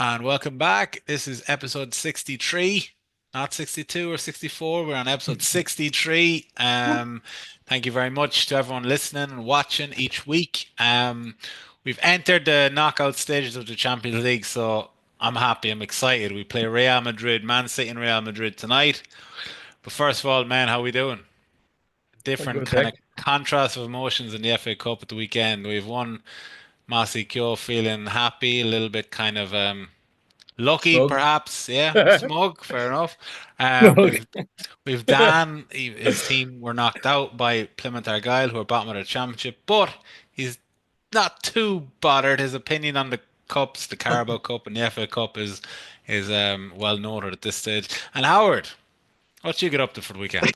And welcome back. This is episode 63, not 62 or 64. We're on episode 63. Thank you very much to everyone listening and watching each week. We've entered the knockout stages of the Champions League, so I'm happy. I'm excited. We play Real Madrid, Man City and Real Madrid tonight. But first of all, man, how we doing? Very Different good, kind Jack. of contrast of emotions in the FA Cup at the weekend. We've won Masi Kyo feeling happy, a little bit kind of lucky, Smug. perhaps. Yeah, smug. Fair enough. Smug. We've Dan. His team were knocked out by Plymouth Argyle, who are bottom of the championship, but he's not too bothered. His opinion on the cups, the Carabao Cup and the FA Cup, is well noted at this stage. And Howard, what you get up to for the weekend?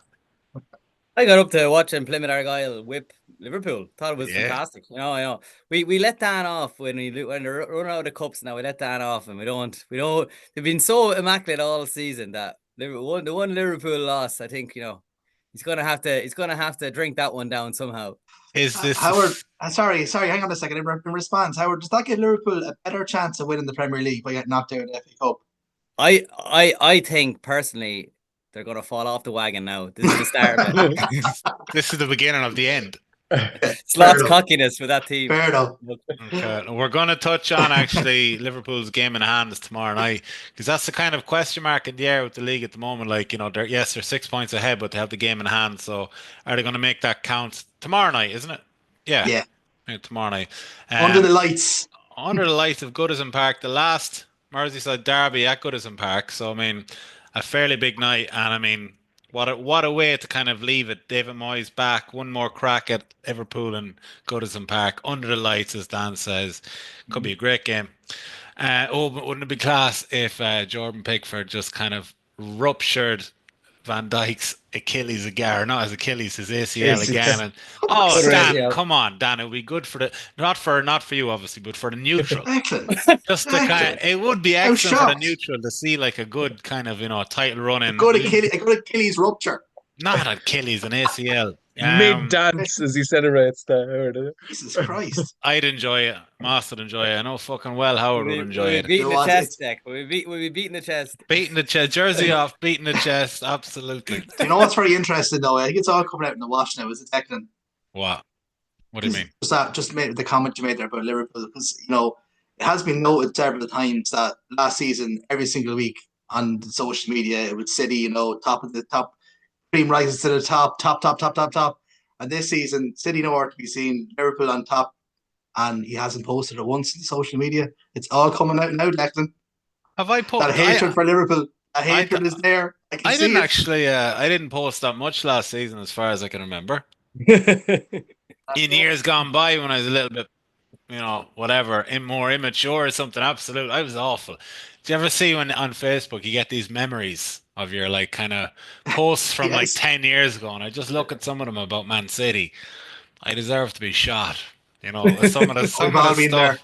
I got up to watching Plymouth Argyle whip Liverpool. Thought it was Yeah, fantastic. I know. We let Dan off when they're running out of the cups now. We let Dan off, and we don't. They've been so immaculate all season that the one Liverpool loss. I think he's gonna have to drink that one down somehow. is Howard, this? sorry, hang on a second. In response, Howard, does that give Liverpool a better chance of winning the Premier League by getting knocked out in the FA Cup? I think personally they're gonna fall off the wagon now. This is the start of it. This is the beginning of the end. It's lots of cockiness for that team. Fair enough. Okay. We're going to touch on actually Liverpool's game in hand is tomorrow night because that's the kind of question mark in the air with the league at the moment. Like, they're 6 points ahead, but they have the game in hand. So are they going to make that count tomorrow night, isn't it? Yeah, Yeah. yeah, tomorrow night. Under the lights. Under the lights of Goodison Park, the last Merseyside Derby at Goodison Park. So, I mean, a fairly big night. And, I mean, what a way to kind of leave it. David Moyes back, one more crack at Liverpool and Goodison Park. Under the lights, as Dan says. Could be a great game. But wouldn't it be class if Jordan Pickford just kind of ruptured Van Dijk's Achilles again, or not his Achilles, his ACL again. And oh, Good Dan, idea. come on, Dan, it would be good for the not for you obviously, but for the neutral. Excellent. Just the kind, it would be I'm excellent for the shocked. neutral to see like a good kind of title run A in. good Achilles rupture. Not Achilles, an ACL. Mid dance, as he celebrates the Jesus Christ. I'd enjoy it. Moss would enjoy it. I know fucking well Howard would enjoy We'll it. be beating You know the what, chest, Deck. We'll be beating the chest. Beating the chest, jersey off, beating the chest, absolutely. Do you know what's very interesting though? I think it's all coming out in the wash now, is it, Declan? What? What do you mean? Just made the comment you made there about Liverpool, because it has been noted several times that last season, every single week on the social media, it was City, top of the top, cream rises to the top, top, top, top, top, top. And this season, City nowhere to be seen, Liverpool on top, and he hasn't posted it once in social media. It's all coming out now, Declan. Have I put That hatred for Liverpool, that hatred is there. I can I see didn't it. actually. I didn't post that much last season, as far as I can remember. In years gone by, when I was a little bit, whatever, more immature or something. Absolute, I was awful. Do you ever see when on Facebook you get these memories of your like kind of posts from like Yes. 10 years ago, and I just look at some of them about Man City. I deserve to be shot. Some of the We've all been stuff. there.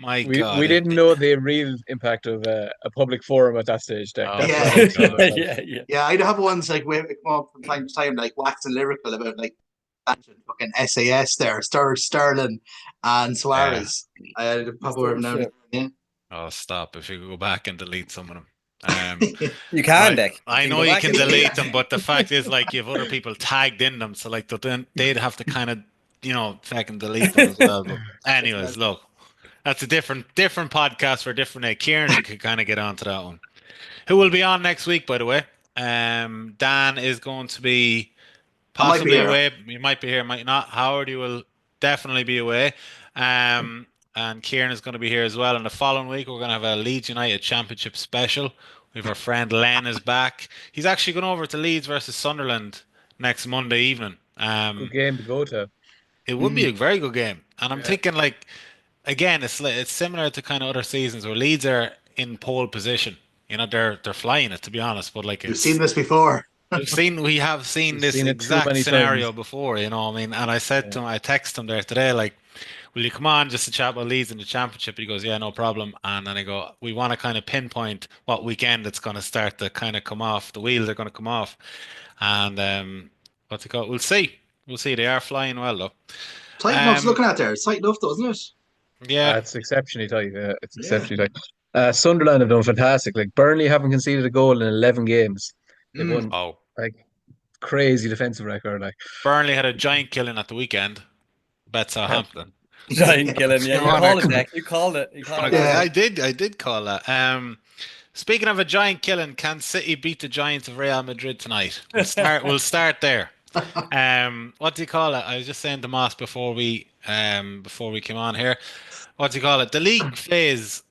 My we God, we didn't know the real impact of a public forum at that stage, Jack. Oh, That's Yeah. what I was Yeah. Yeah, I'd have ones like where it come up from time to time, like waxing lyrical about like fucking SAS there, Sterling and Suarez. I had to pop over now. Yeah. Oh, stop! If you could go back and delete some of them. You can, Deck. I You know go you back can and- delete them, but the fact is, like, you have other people tagged in them, so like they'd have to kind of, fucking delete them as well. But anyways, look, that's a different podcast for a different day. Kieran could kind of get onto that one. Who will be on next week, by the way? Dan is going to be I might be possibly here. away. You might be here, might not. Howard, you will definitely be away. And Kieran is going to be here as well. And the following week, we're going to have a Leeds United Championship special. We have our friend Len is back. He's actually going over to Leeds versus Sunderland next Monday evening. Good game to go to. It would be a very good game. And I'm Yeah. thinking, like, again, it's similar to kind of other seasons where Leeds are in pole position. They're flying it, to be honest. But like, We've seen this before. we have seen We've this seen it too exact many scenario times. before. I mean, and I said to him, I texted him there today, like, will you come on just to chat about Leeds in the championship? He goes, yeah, no problem. And then I go, we want to kind of pinpoint what weekend it's going to start to kind of come off. The wheels are going to come off. And what's it called? We'll see. We'll see. They are flying well, though. Tight enough's Um, looking at there. It's tight enough though, isn't it? Yeah. It's exceptionally tight. It's Yeah. exceptionally tight. Sunderland have done fantastic. Like Burnley haven't conceded a goal in 11 games. They've Mm. won Oh, like crazy defensive record. Like Burnley had a giant killing at the weekend. Bet Southampton. Giant killing. Yeah, Come you on, called Eric. it, Jack. You called it. You called it. Yeah. I did call that. Speaking of a giant killing, can City beat the Giants of Real Madrid tonight? We'll start there. What do you call it? I was just saying to Moss before we came on here. What do you call it? The league phase.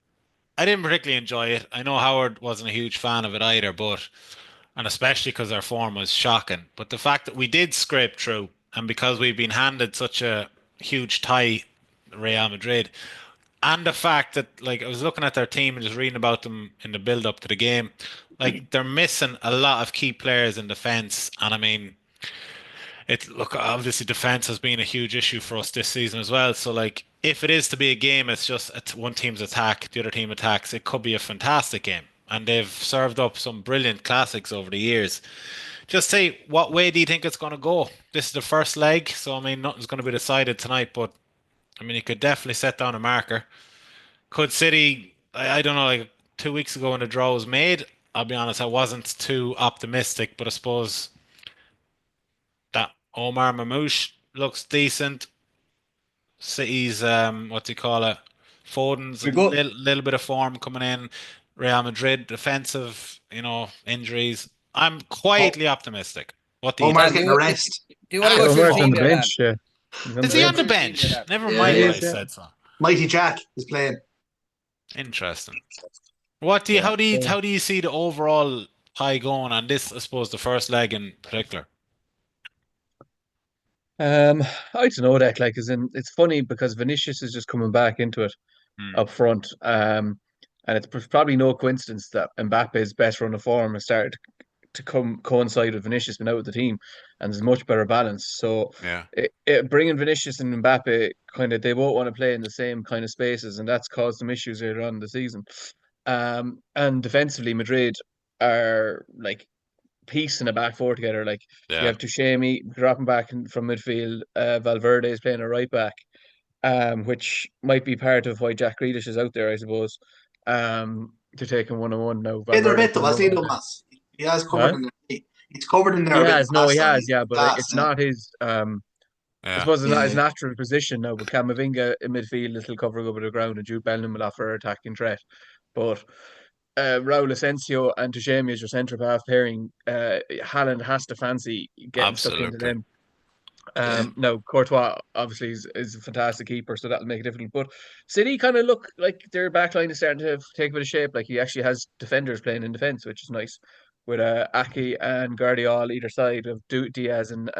I didn't particularly enjoy it. I know Howard wasn't a huge fan of it either, and especially because our form was shocking. But the fact that we did scrape through, and because we've been handed such a huge tie, Real Madrid, and the fact that like I was looking at their team and just reading about them in the build up to the game, like they're missing a lot of key players in defense, and I mean, look obviously defense has been a huge issue for us this season as well. So like if it is to be a game, it's just one team's attack, the other team attacks. It could be a fantastic game, and they've served up some brilliant classics over the years. Just say, what way do you think it's going to go? This is the first leg, so I mean nothing's going to be decided tonight, but I mean you could definitely set down a marker. Could City? I don't know. Like 2 weeks ago when the draw was made, I'll be honest, I wasn't too optimistic, but I suppose that Omar Mamouche looks decent. City's what do you call it? Foden's a We go. little bit of form coming in. Real Madrid defensive, injuries. I'm Oh, quietly optimistic. What do you Omar's think? Dan, getting a rest. do you want to Ah, go through the Omar's on team the there, Dan? bench. Yeah, he's on Is the he Go on bench. the through the team there, bench? Dan. Never Yeah, mind He what yeah. I is. Yeah, said. So Mighty Jack is playing. interesting. What do you? yeah. How do you? So, How do you see the overall tie going on this? I suppose the first leg in particular. um, I don't know that. Like, as in, it's funny because Vinicius is just coming back into it Hmm. up front. And it's probably no coincidence that Mbappe's best run of form has started to come coincide with Vinicius being out of the team, and there's much better balance. So Yeah, bringing Vinicius and Mbappe, kind of, they both want to play in the same kind of spaces, and that's caused some issues later on in the season. And defensively, Madrid are like piecing a back four together. Like you yeah, have Tuchemi dropping back from midfield. Valverde is playing a right back, which might be part of why Jack Grealish is out there, I suppose. To take him 1-on-one now. Played there a Valverde's bit though, playing hasn't he, one. Thomas? He has Huh? covered in he's covered in He there a bit in has, the no, past he though. has, He's yeah, but class, it's yeah. not his. I yeah, suppose it's not his Yeah. natural position now. But Camavinga in midfield is still covering over the ground, and Jude Bellingham will offer attacking threat. But Raul Asensio and Tuchemi as your centre half pairing, Haaland has to fancy getting stuck into absolutely. them. Yeah. Now Courtois obviously is a fantastic keeper, so that'll make it difficult. But City kind of look like their backline is starting to take a bit of shape. Like he actually has defenders playing in defence, which is nice. With Aki and Guardiola either side of Diaz and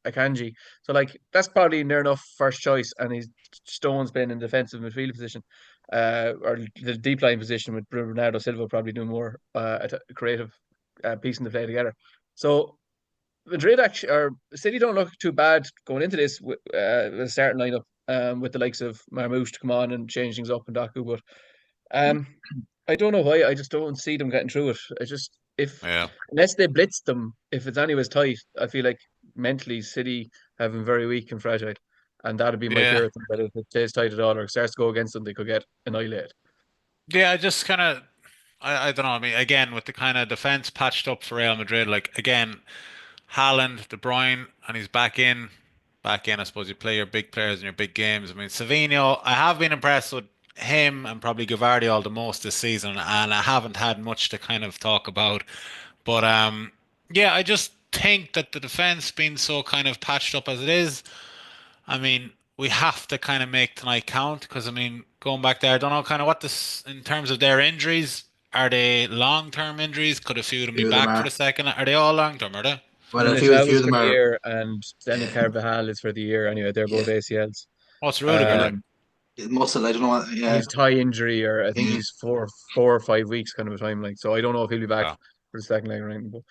Akanji, so like that's probably near enough first choice. And he's Stones playing in defensive midfield position, or the deep line position with Bernardo Silva probably doing more creative piecing the play together. So Madrid actually or City don't look too bad going into this with the starting lineup with the likes of Marmouche to come on and change things up and Doku, but um, I don't know why. I just don't see them getting through it. I just if Yeah, unless they blitz them, if it's anyways tight, I feel like mentally City have been very weak and fragile, and that'd be my yeah, fear. That if it stays tight at all or starts to go against them, they could get annihilated. yeah. I just kind of, I don't know. I mean, again, with the kind of defense patched up for Real Madrid, like again, Haaland, De Bruyne, and he's back in. Back in, I suppose you play your big players in your big games. I mean, Savinho, I have been impressed with him and probably Gvardiol the most this season, and I haven't had much to kind of talk about. But yeah, I just think that the defense being so kind of patched up as it is, I mean, we have to kind of make tonight count because I mean, going back there, I don't know kind of what this in terms of their injuries. Are they long-term injuries? Could a few of them be Few of them back for the are. second? Are they all long-term? Are they? Well, a Militao few is of for them the are. year, and Dani Yeah, Carvajal is for the year. Anyway, they're both yeah. ACLs. What's Rudiger like? Um, Muscle, I don't know what. Yeah, his thigh injury, or I think yeah. he's four or 5 weeks kind of a time. Like, so I don't know if he'll be back Oh, for the second leg or anything. But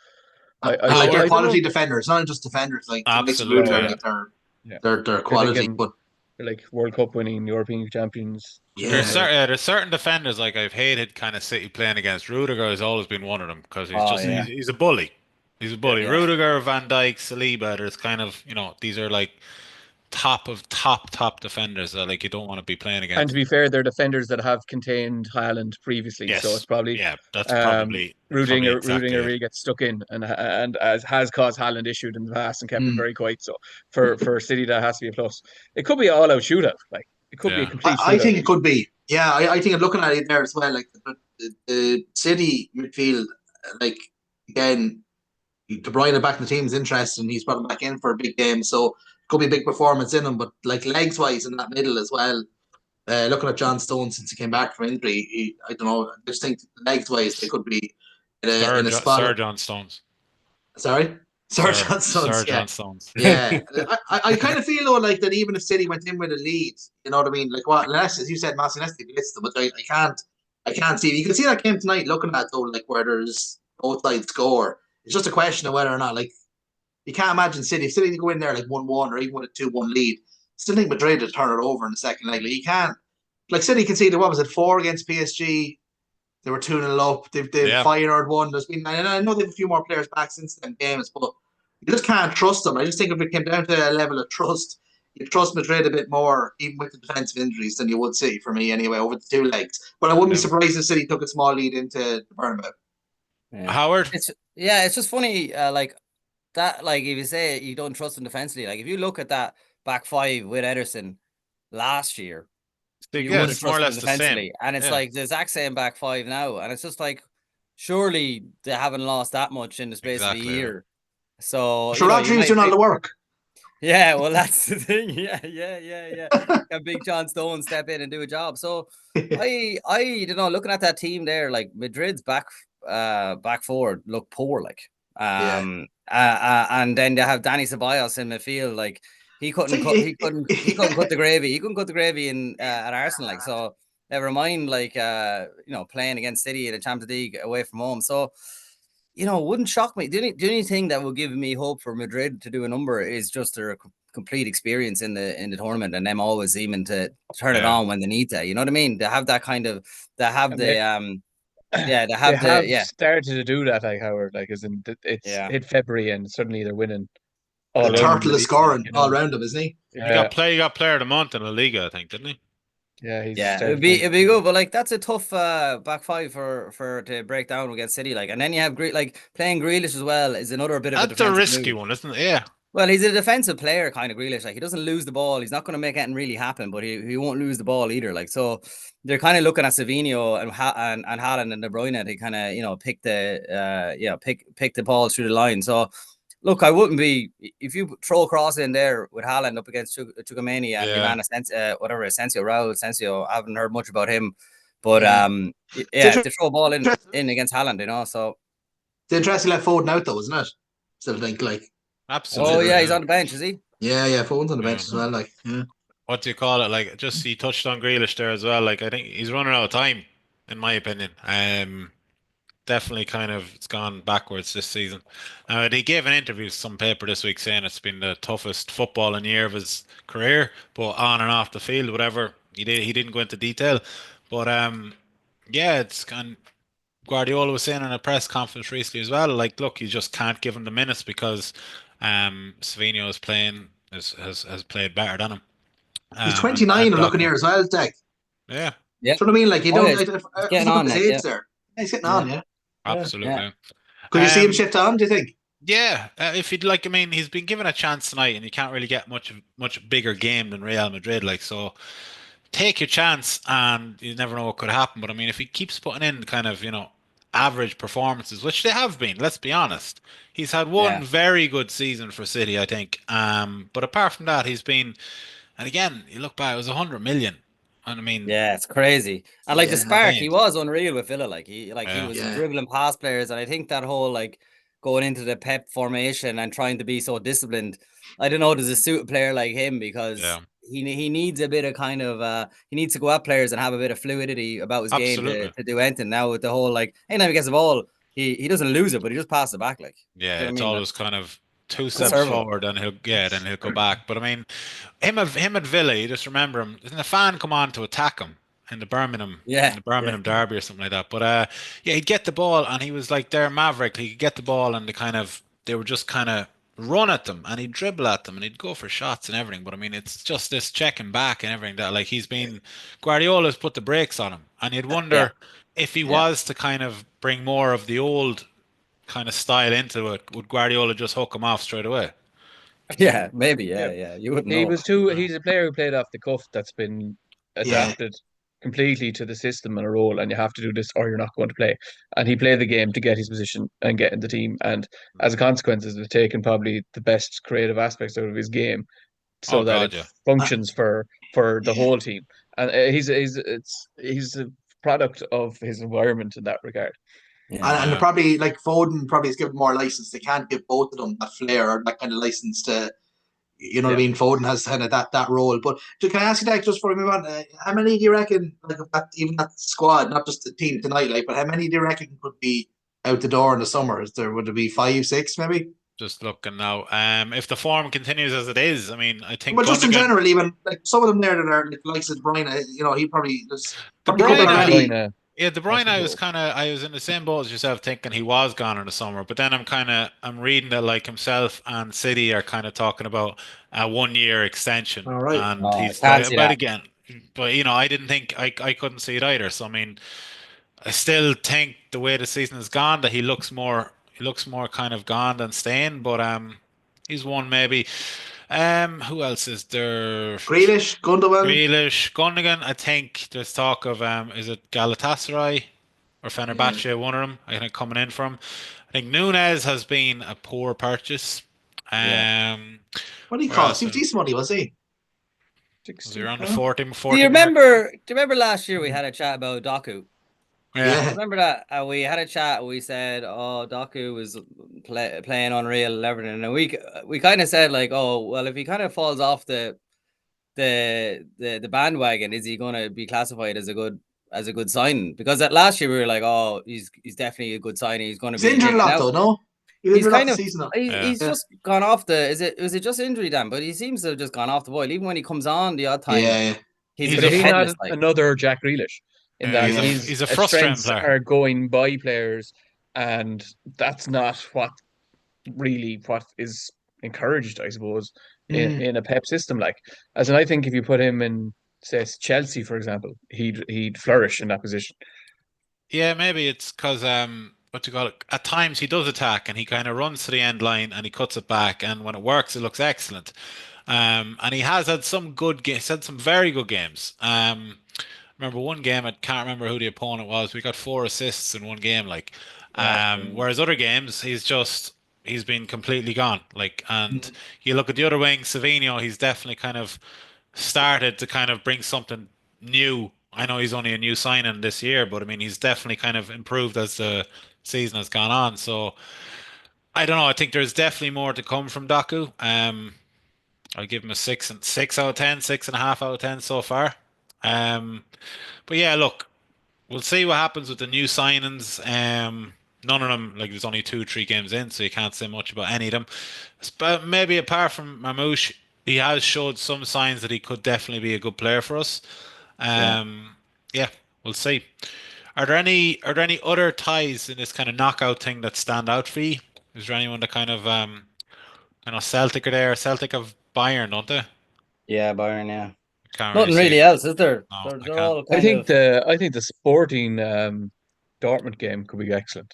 And like they're I don't know. quality defenders, not just defenders. Like the likes of absolutely. Rudiger, No, Yeah. like they're yeah, they're they're they're quality. thinking But they're like World Cup winning European champions. There's yeah, there's certain defenders like I've hated kind of City playing against. Rudiger has always been one of them because he's Oh just yeah, he's a bully. He's a Yeah, bully. yeah. Rudiger, Van Dijk, Saliba. There's kind of these are like top defenders that like you don't want to be playing And to against. be fair, they're defenders that have contained Haaland previously, so it's Yes, probably yeah, that's probably Rudinger exactly it. really gets stuck in and as has caused Haaland issues in the past and kept him Mm. very quiet. So for City, that has to be a plus. It could be an all-out shootout. Like it could be a Yeah, complete I shootout. think it could be. Yeah, I think I'm looking at it there as well. Like the City midfield, like again, De Bruyne back in the team is interesting. He's brought him back in for a big game, so it could be a big performance in him. But like legs wise in that middle as well. Looking at John Stones since he came back from injury, I don't know. I just think legs wise they could be in a Sir spot. John Stones, Sorry, Sir John Stones. Sir Yeah, John Stones. yeah. I kind of feel though like that even if City went in with a lead, you know what I mean? Like what unless as you said, Massey, unless they blitz them, but I can't see. You can see that game tonight looking at though, like where there's both sides score. It's just a question of whether or not like you can't imagine City if City go in there like 1-1 or even with a 2-1 lead. Still think Madrid would turn it over in the second leg. Like you can't like City conceded what was it 4 against PSG. They were 2-0 up. They've Yeah, fired one. There's been and I know they have a few more players back since then games, but you just can't trust them. I just think if it came down to a level of trust, you trust Madrid a bit more, even with the defensive injuries, than you would City for me anyway, over the 2 legs. But I wouldn't be yeah. surprised if City took a small lead into the Bernabeu. Yeah. Howard. It's just funny, like that. Like if you say you don't trust them defensively, like if you look at that back five with Ederson last year, you Yeah, would have it's more or trusted them less the same. defensively, and it's Yeah, like the exact same back five now, and it's just like surely they haven't lost that much in the space of a exactly. Yeah. year. So So Rodri's doing all the work. yeah, well, that's the thing. Yeah. Can Big John Stone step in and do a job? So I don't know. Looking at that team there, like Madrid's back forward look poor, like Yeah. and then they have Danny Ceballos in midfield, like he couldn't cut the gravy. He couldn't cut the gravy in at Arsenal, like so. Never mind, like playing against City in the Champions League away from home. So wouldn't shock me. The only thing that will give me hope for Madrid to do a number is just their complete experience in the tournament and them always seeming to turn it on when they need to. You know what I mean? They have that kind of. They have And the they They have have yeah. started to do that, like Howard, like as in it's Yeah. hit February and suddenly they're winning The all around them in turtle the is league, scoring you all know. around him, isn't he? He Yeah, got player of the month in La Liga, I think, didn't he? yeah, he's Yeah, started it'd be good, but like that's a tough back five for to break down against City, like, and then you have like playing Grealish as well is another bit of a That's a defensive risky move. one, isn't it? Yeah. Well, he's a defensive player, kind of Grealish. Like he doesn't lose the ball. He's not going to make anything really happen, but he won't lose the ball either. Like so, they're kind of looking at Savinho and Haaland and De Bruyne to kind of pick the pick the ball through the line. So, look, I wouldn't be if you throw a cross in there with Haaland up against Chouameni and Yeah. Ivan Asensio. I haven't heard much about him, but Yeah. if they throw a ball in against Haaland, so. It's interesting to let Foden out though, isn't it? Still think like. Absolutely. Oh yeah, he's on the bench, is he? Yeah, Foden's on the bench as well. Like, yeah. What do you call it? Like, just he touched on Grealish there as well. Like, I think he's running out of time, in my opinion. Definitely kind of it's gone backwards this season. He gave an interview to some paper this week saying it's been the toughest footballing year of his career, but on and off the field, whatever. He didn't go into detail. But yeah, it's kind Guardiola was saying in a press conference recently as well, like, look, you just can't give him the minutes because Savinho is playing has played better than him. He's 29 and looking here as well, Deck. Yeah. Yeah. So what I mean, like you don't he's getting on his that, age yeah. there. Yeah, he's getting on, yeah. Absolutely. Could you see him shift on, do you think? Yeah, if he'd like, I mean, he's been given a chance tonight, and you can't really get much bigger game than Real Madrid. Like, so take your chance, and you never know what could happen. But I mean, if he keeps putting in kind of average performances, which they have been, let's be honest, he's had one very good season for City, I think. But apart from that, he's been, and again, you look back, it was 100 million. And I mean, yeah, it's crazy. And like the spark, insane. he was unreal with Villa. Like he was dribbling past players, and I think that whole like going into the Pep formation and trying to be so disciplined, I don't know, does it suit a player like him because he needs a bit of kind of he needs to go at players and have a bit of fluidity about his game to do anything. Now with the whole like anytime he gets the ball, he doesn't lose it, but he just passes it back. Like it's always kind of 2 steps forward and he'll go back. But I mean, him at Villa, you just remember him. Didn't a fan come on to attack him in the Birmingham Derby or something like that? But he'd get the ball and he was like their maverick. He could get the ball and they were just kind of run at them and he'd dribble at them and he'd go for shots and everything. But I mean, it's just this checking back and everything that like Guardiola's put the brakes on him, and you'd Yeah, wonder if he yeah, was to kind of bring more of the old kind of style into it, would Guardiola just hook him off straight away? yeah. Maybe, Yeah, yeah. You wouldn't he know. was too. He's a player who played off the cuff that's been Yeah, adapted completely to the system and a role, and you have to do this or you're not going to play. And he played the game to get his position and get in the team, and as a consequence, has taken probably the best creative aspects out of his game, Oh so that it God, yeah. uh, functions for the yeah. whole team. And he's a product of his environment in that regard. Yeah, And Yeah. probably like Foden probably is given more license. They can't give both of them that flair or that kind of license to, you know what I Yeah. mean? Foden has kind of that role. But can I ask you that just before we move on? How many do you reckon, like of that, even that squad, not just the team tonight, like, but how many do you reckon could be out the door in the summer? Would it be 5, 6 maybe? Just looking now. If the form continues as it is, I mean, I think But just in Gundogan, general, even like some of them there that are like likes of Brian, you know, he probably there's De probably a couple I Bruyne, think De already. Bruyne yeah, De has Bruyne, to go. I was in the same boat as yourself, thinking he was gone in the summer. But then I'm reading that like himself and City are kind of talking about a 1 year extension, All right. and oh, I he's can't like, see but that. again, but I didn't think I couldn't see it either. So I mean, I still think the way the season has gone that he looks more kind of gone than staying. But he's one maybe. Who else is there? Grealish, Gundogan. Grealish, Gundogan. I think there's talk of is it Galatasaray or Yeah. Fenerbahce? One of them. I think coming in from. I think Nunez has been a poor purchase. Yeah. Um, What do you where call it? else? He was decent money, was he? Was he 60. around the Huh? 40, Do you 40 mark? remember? Do you remember last year we had a chat about Doku? Yeah. Yeah. Remember that we had a chat. We said, "Oh, Doku was playing unreal and everything," and we kind of said like, "Oh, well, if he kind of falls off the bandwagon, is he going to be classified as a good signing?" Because that last year we were like, "Oh, he's definitely a good signing. He's going to He's be a injured a gift." lot Now though, no? He was he's injured a lot kind the of season though. Yeah. he's Yeah. just gone off the. Was it just injury, Dan? But he seems to have just gone off the boil. Even when he comes on the odd time, Yeah. he's a He's But a bit is he not headless. Like, another Jack Grealish in that he's a Yeah. his he's a frustrating strengths player. are going by players, and that's not what is encouraged, I suppose, Mm. in a Pep system. Like, as in, I think if you put him in, say, Chelsea, for example, he'd flourish in that position. Yeah, maybe it's because what you call it? At times he does attack and he kind of runs to the end line and he cuts it back, and when it works, it looks excellent. And he has had some good games, had some very good games. Remember one game, I can't remember who the opponent was. We got 4 assists in one game, like. Whereas other games, he's been completely gone. Like, and you look at the other wing, Savino, he's definitely kind of started to kind of bring something new. I know he's only a new signing this year, but I mean he's definitely kind of improved as the season has gone on. So I don't know. I think there's definitely more to come from Doku. I'll give him a 6 out of 10, 6.5 out of 10 so far. Um, but yeah, look, we'll see what happens with the new signings. None of them, like there's only 2, 3 games in, so you can't say much about any of them. But maybe apart from Mamouche, he has showed some signs that he could definitely be a good player for us. yeah. Yeah, we'll see. Are there any other ties in this kind of knockout thing that stand out for you? Is there anyone that kind of I know Celtic are there. Celtic have Bayern, don't they? Yeah, Bayern. Yeah, Can't really nothing see really it. else, is there? No, They're, I they're can't. all kind of. I think the Sporting Dortmund game could be excellent.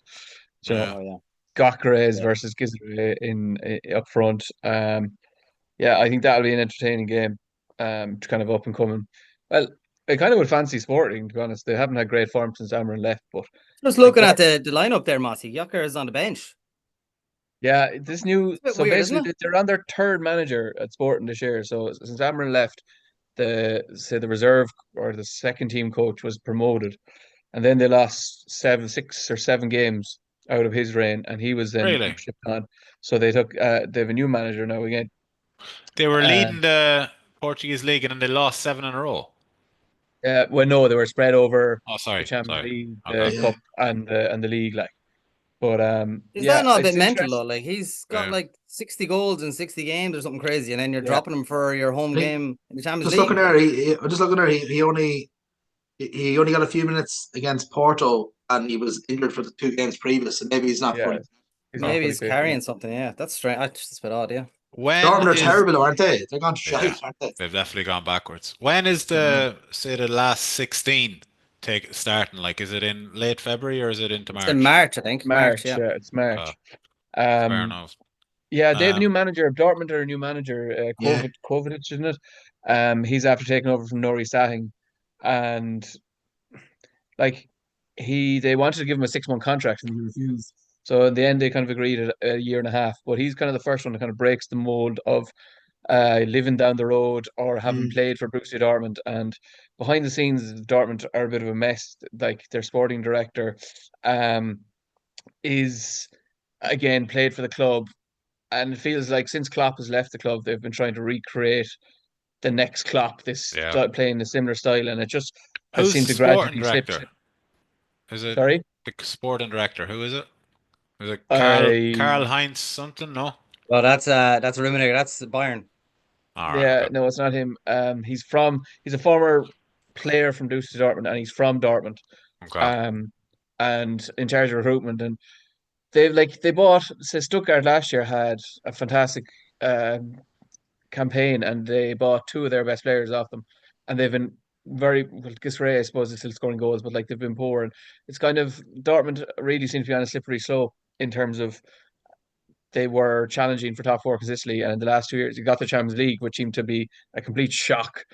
You know, Yeah. Oh yeah, Gyökeres yeah. versus Gizre in up front. Yeah, I think that'll be an entertaining game. Kind of up and coming. Well, I kind of would fancy Sporting, to be honest. They haven't had great form since Amarin left, but Just like looking Dort at the lineup there, Mossy. Yucker is on the bench. yeah, this new It's a bit so weird, isn't basically it? they're on their third manager at Sporting this year. So since Amarin left, the reserve or the second team coach was promoted, and then they lost 6 or 7 games out of his reign, and he was then Really? shipped on. So they have a new manager now again. They were Uh, leading the Portuguese league and then they lost 7 in a row. well, no, they were spread over Oh, the sorry, Champions sorry. League, Okay. the Yeah. Cup, and the league. Like, but Is that yeah, not a bit it's mental though? interesting. Like he's got Yeah. like 60 goals in 60 games or something crazy, and then you're Yeah, dropping him for your home He, game in the Champions just looking League. there, Like, just looking there, he only got a few minutes against Porto, and he was injured for the 2 games previous, and maybe he's not yeah. fully. He's not Maybe fully he's fit. carrying something. Yeah, that's strange. That's a bit odd. Yeah. When Dortmund are is terrible, aren't they? They're gone yeah, shite, aren't they? they've definitely gone backwards. When is Mm. the say the last 16 take starting? Like, is it in late February or is it into It's in March? March, I think. March. March, Yeah. yeah, it's Okay, March. fair Um, enough. yeah, they have a new Um, manager. Dortmund are a new manager, Yeah. Kovacic, isn't it? He's after taking over from Nori Sahin, and like they wanted to give him a 6 month contract and he refused. So in the end, they kind of agreed at a year and a half. But he's kind of the first one that kind of breaks the mold of living down the road or having Mm. played for Borussia Dortmund. And behind the scenes, Dortmund are a bit of a mess. Like their sporting director, um, is again played for the club, and it feels like since Klopp has left the club, they've been trying to recreate the next Klopp, yeah. playing a similar style, and it just has Who's seemed the to sporting gradually slip. director? Is it Sorry, the sporting director? Who is it? Is it Karl I Heinz something? No. Well, that's Rummenigge. That's Bayern. All right. yeah, Okay. no, it's not him. He's a former player from Borussia Dortmund, and he's from Dortmund. Okay. Um, and in charge of recruitment, and they bought. So Stuttgart last year had a fantastic campaign, and they bought two of their best players off them, and they've been very well. Gisray, I suppose, is still scoring goals, but like they've been poor, and it's kind of Dortmund really seem to be on a slippery slope in terms of they were challenging for top four consistently, and in the last 2 years, you got the Champions League, which seemed to be a complete shock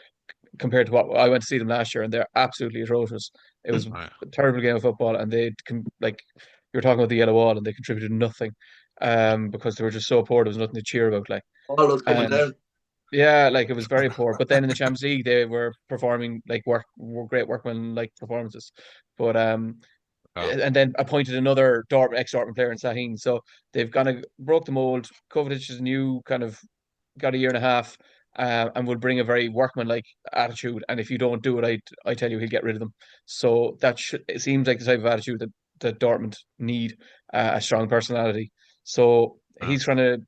compared to what I went to see them last year, and they're absolutely atrocious. It was All right. a terrible game of football, and they can like you were talking about the yellow wall, and they contributed nothing, because they were just so poor. There was nothing to cheer about, like. All those coming And down. yeah, like it was very poor. But then in the Champions League, they were performing like were great workman like performances. But Okay. and then appointed another ex Dortmund player in Sahin. So they've kind of broke the mold. Kovacic is new, kind of got a year and a half, and will bring a very workman-like attitude. And if you don't do it, I tell you, he'll get rid of them. So it seems like the type of attitude that Dortmund need, a strong personality. So Yeah. he's trying to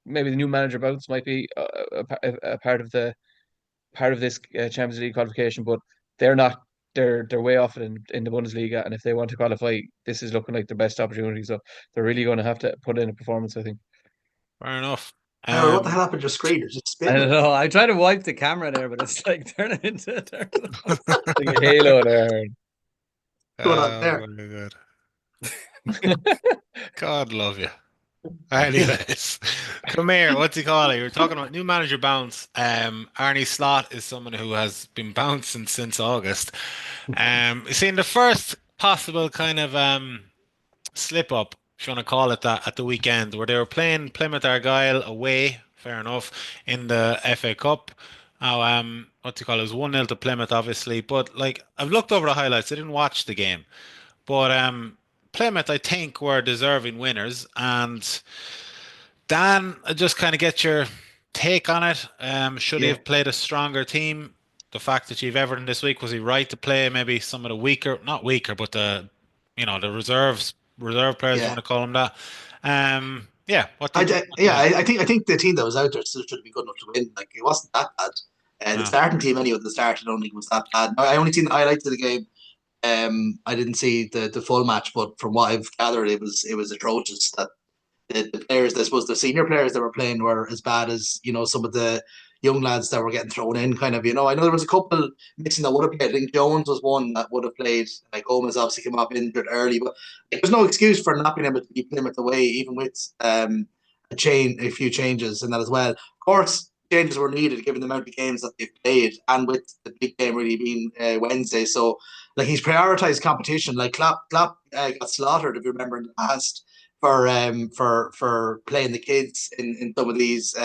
maybe the new manager bounce might be a part of this Champions League qualification, but they're not. They're way off it in the Bundesliga, and if they want to qualify, this is looking like their best opportunity. So they're really going to have to put in a performance, I think. Fair enough. Howard, what the hell happened to your screen? It's just I spinning. don't know. I try to wipe the camera there, but it's like turning into Like a halo there. Going on there. Very good. God love you. Anyways, come here. What's he call it? You're talking about new manager bounce. Arnie Slot is someone who has been bouncing since August. You seen the first possible kind of slip up, if you want to call it that, at the weekend where they were playing Plymouth Argyle away. Fair enough in the FA Cup. Now, what's he call it? It was 1-0 to Plymouth, obviously. But like, I've looked over the highlights. I didn't watch the game, but Plymouth, I think, were deserving winners. And Dan, I just kind of get your take on it. Should he Yeah. have played a stronger team? The fact that you've Everton this week, was he right to play maybe some of the weaker, not weaker, but the reserve players, you Yeah. want to call them that? Yeah. I think the team that was out there still should be good enough to win. Like it wasn't that bad. The No. starting team anyway, the start I don't think it was that bad. I only seen the highlights of the game. I didn't see the full match, but from what I've gathered, it was atrocious. That the players, I suppose, the senior players that were playing were as bad as some of the young lads that were getting thrown in. Kind of, I know there was a couple missing that would have played. I think Jones was one that would have played. Like Gomez obviously came up injured early, but there's no excuse for not being able to keep Plymouth away, even with a few changes and that as well. Of course, changes were needed given the amount of games that they've played, and with the big game really being Wednesday. So, like he's prioritised competition. Like Klopp got slaughtered, if you remember, in the past for playing the kids in some of these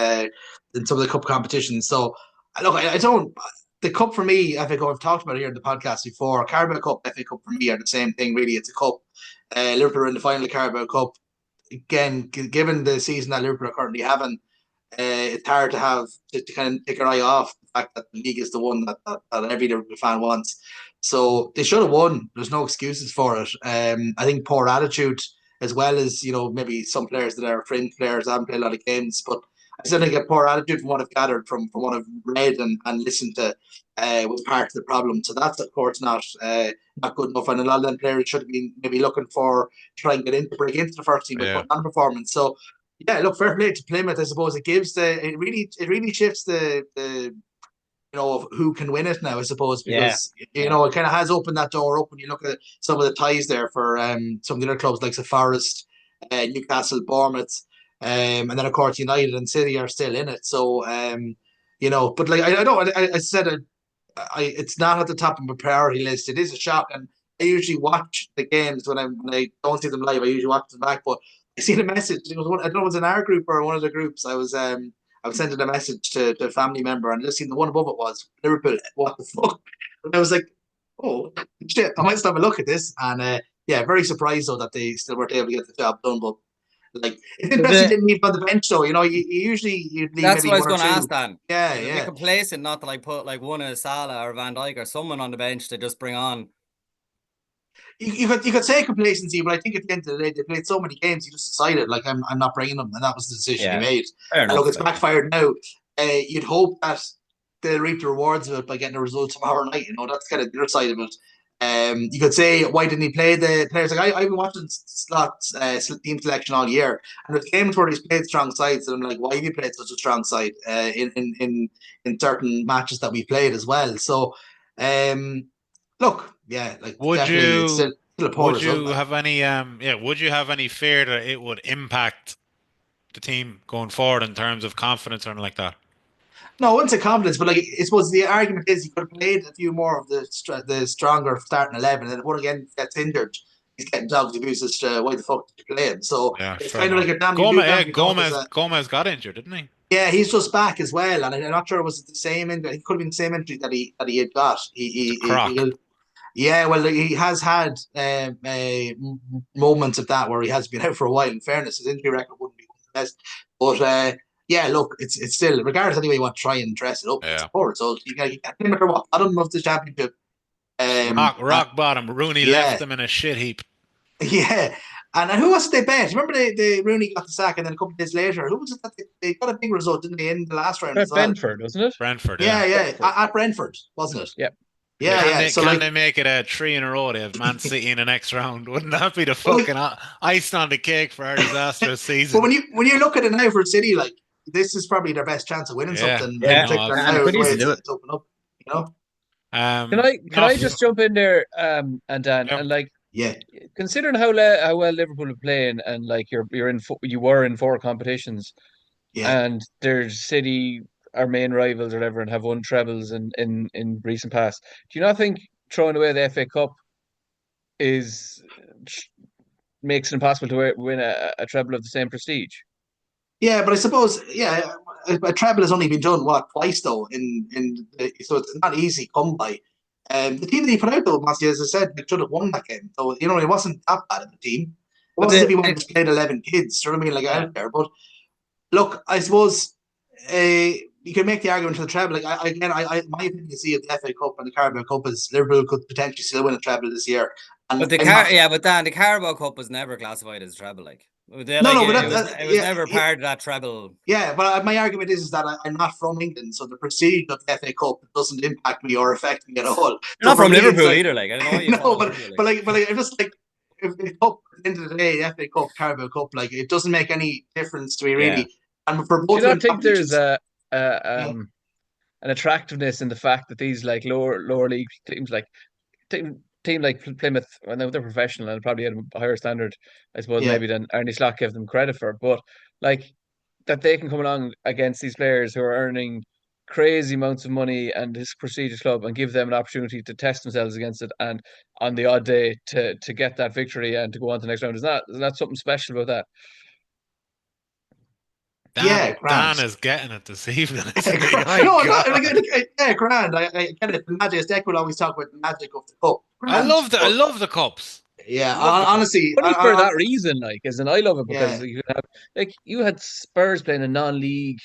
in some of the cup competitions. So look, I don't. The cup for me, FA Cup, I've talked about it here in the podcast before. Carabao Cup, FA Cup for me are the same thing. Really, it's a cup. Liverpool are in the final of Carabao Cup. Again, given the season that Liverpool are currently having, it's hard to have to kind of take your eye off the fact that the league is the one that every Liverpool fan wants. So they should have won. There's no excuses for it. I think poor attitude, as well as maybe some players that are fringe players, haven't played a lot of games, but I still think a poor attitude from what I've gathered from what I've read and listened to. was part of the problem. So that's of course not good enough. And a lot of them players should have been maybe looking for try and break into the first team with putting on performance. So yeah, look, fair play to Plymouth. I suppose it really shifts the of who can win it now, I suppose, because it kind of has opened that door up when you look at some of the ties there for some of the other clubs like the Forest, Newcastle, Bournemouth, and then of course United and City are still in it. So but like I said, it's not at the top of my priority list. It is a shock, and I usually watch the games when I don't see them live. I usually watch them back, but I seen a message. I don't know if it was in our group or one of the groups. I was sending a message to a family member, and I just seen the one above it was Liverpool. What the fuck? And I was like, oh shit! I might still have a look at this. And very surprised though that they still weren't able to get the job done. But like, it's interesting didn't leave on the bench though. You usually you'd leave. That's maybe what I was going to ask, Dan. Yeah, Be complacent not to like put like one of Salah or Van Dijk or someone on the bench to just bring on. You could say complacency, but I think at the end of the day, they played so many games. You just decided, like, I'm not bringing them, and that was the decision you made. Fair enough, look, it's backfired now. You'd hope that they'll reap the rewards of it by getting a result tomorrow night. That's kind of the other side of it. You could say, why didn't he play the players? Like I've been watching Slots team selection all year, and there's games where he's played strong sides, and I'm like, why have you played such a strong side in certain matches that we played as well? So, look, yeah, like would it's still a poor would result, you have any would you have any fear that it would impact the team going forward in terms of confidence or anything like that? No, I wouldn't say confidence, but like I suppose the argument is he could have played a few more of the stronger starting 11, and one again gets injured. He's getting dogs abuse as to why the fuck did you play him? So it's kind of like a damn. Gomez got injured, didn't he? Yeah, he's just back as well, and I'm not sure it was the same injury. It could have been the same injury that he had got. Yeah, well, he has had moments of that where he has been out for a while. In fairness, his injury record wouldn't be one of the best. But yeah, look, it's still, regardless of any way you want to try and dress it up, it's a poor result. You got Plymouth at bottom of the championship. Rock bottom. Rooney left them in a shit heap. Yeah. And who was it they bet? Remember the Rooney got the sack, and then a couple of days later, who was it that they got a big result, didn't they, in the last round? Brentford, wasn't it? Brentford, yeah. Brentford. At Brentford, wasn't it? Yep. Yeah. Can they make it 3 in a row? They have Man City in the next round. Wouldn't that be the fucking icing on the cake for our disastrous season? But when you look at it now for City, like, this is probably their best chance of winning something. Open up, Can I just jump in there, and Dan, and like, considering how well Liverpool are playing, and like you were in 4 competitions, and there's City, our main rivals or whatever, and have won trebles in recent past. Do you not think throwing away the FA Cup makes it impossible to win a treble of the same prestige? Yeah, but I suppose a treble has only been done twice though. So it's not easy come by. The team that he put out though, Matthew, as I said, they should have won that game. So it wasn't that bad of a team. It wasn't if he wanted to play 11 kids. Do you know what I mean? Out there, but look, I suppose you can make the argument for the treble. Like my opinion, if the FA Cup and the Carabao Cup is Liverpool could potentially still win a treble this year. But Dan, the Carabao Cup was never classified as a treble, like. It was never part of that treble. Yeah, but my argument is that I'm not from England, so the prestige of the FA Cup doesn't impact me or affect me at all. You're not from Liverpool either, like. I don't know. But I'm just like, if the cup at the end of the day, the FA Cup, Carabao Cup, like, it doesn't make any difference to me really. Yeah. And for both, do you not think there's an attractiveness in the fact that these like lower league teams, like team like Plymouth, well, they're professional and probably had a higher standard, I suppose, maybe than Arnie Slot gave them credit for, but like that they can come along against these players who are earning crazy amounts of money and this prestigious club and give them an opportunity to test themselves against it, and on the odd day to get that victory and to go on to the next round. Isn't that something special about that? Dan is getting it this evening. Grand. I get it. The magic. Deck will always talk about the magic of the cup. Grand. I love the cups. Yeah, honestly, only for that reason. Like, as in, I love it because you had Spurs playing a non-league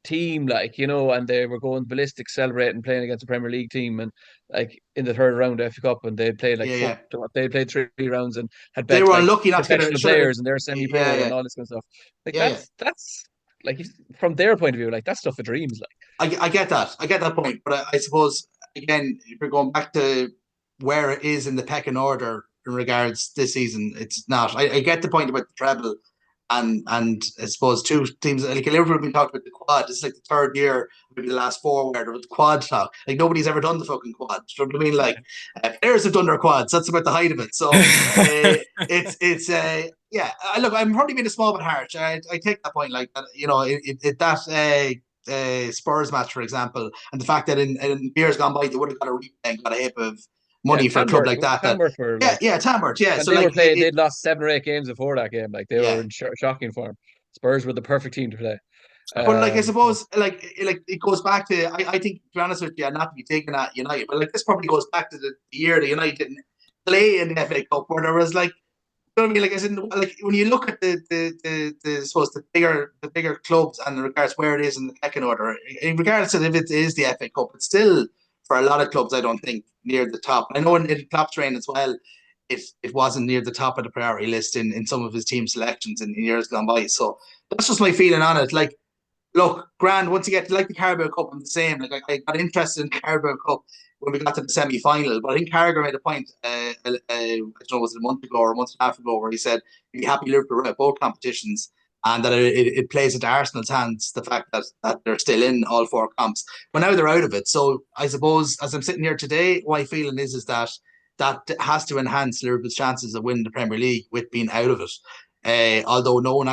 team, like, and they were going ballistic, celebrating, playing against a Premier League team, and like in the third round of FA Cup, and they played they played 3 rounds and had they were unlucky not to get players and they're semi-pro and all this kind of stuff. Like that's. Like, from their point of view, like, that's stuff of dreams. Like, I get that point, but I suppose again, if you're going back to where it is in the pecking order in regards this season, it's not. I get the point about the treble, and I suppose two teams like Liverpool have been talking about the quad. It's like the third year, maybe the last four where there was the quad talk. Like nobody's ever done the fucking quad. Do you know what I mean? Like players have done their quads. That's about the height of it. So it's yeah. Look, I'm probably being a small bit harsh. I take that point. Like you know, that. Spurs match, for example, and the fact that in years gone by they would have got a replay and got a heap of money for a club like that. Tamworth were like, Tamworth, yeah. and So they like were playing. They'd lost 7 or 8 games before that game. Like they yeah. were in shocking form. Spurs were the perfect team to play. But like I suppose like it goes back to I think, to be honest with you, not to be taken at United, but like this probably goes back to the year that United didn't play in the FA Cup, where there was like, you know what I mean? Like, as in, like when you look at the suppose the bigger clubs and in regards where it is in the pecking order, in regards to if it is the FA Cup, it's still for a lot of clubs I don't think near the top. I know in Klopp's reign as well, it wasn't near the top of the priority list in some of his team selections in years gone by. So that's just my feeling on it. Like, look, grand, once you get to like the Carabao Cup, I'm the same. Like I got interested in Carabao Cup when we got to the semi-final, but I think Carragher made a point, I don't know, was it a month ago or a month and a half ago, where he said he'd be happy Liverpool at both competitions, and that it plays into Arsenal's hands, the fact that they're still in all 4 comps. But now they're out of it. So I suppose, as I'm sitting here today, my feeling is that has to enhance Liverpool's chances of winning the Premier League with being out of it. Although no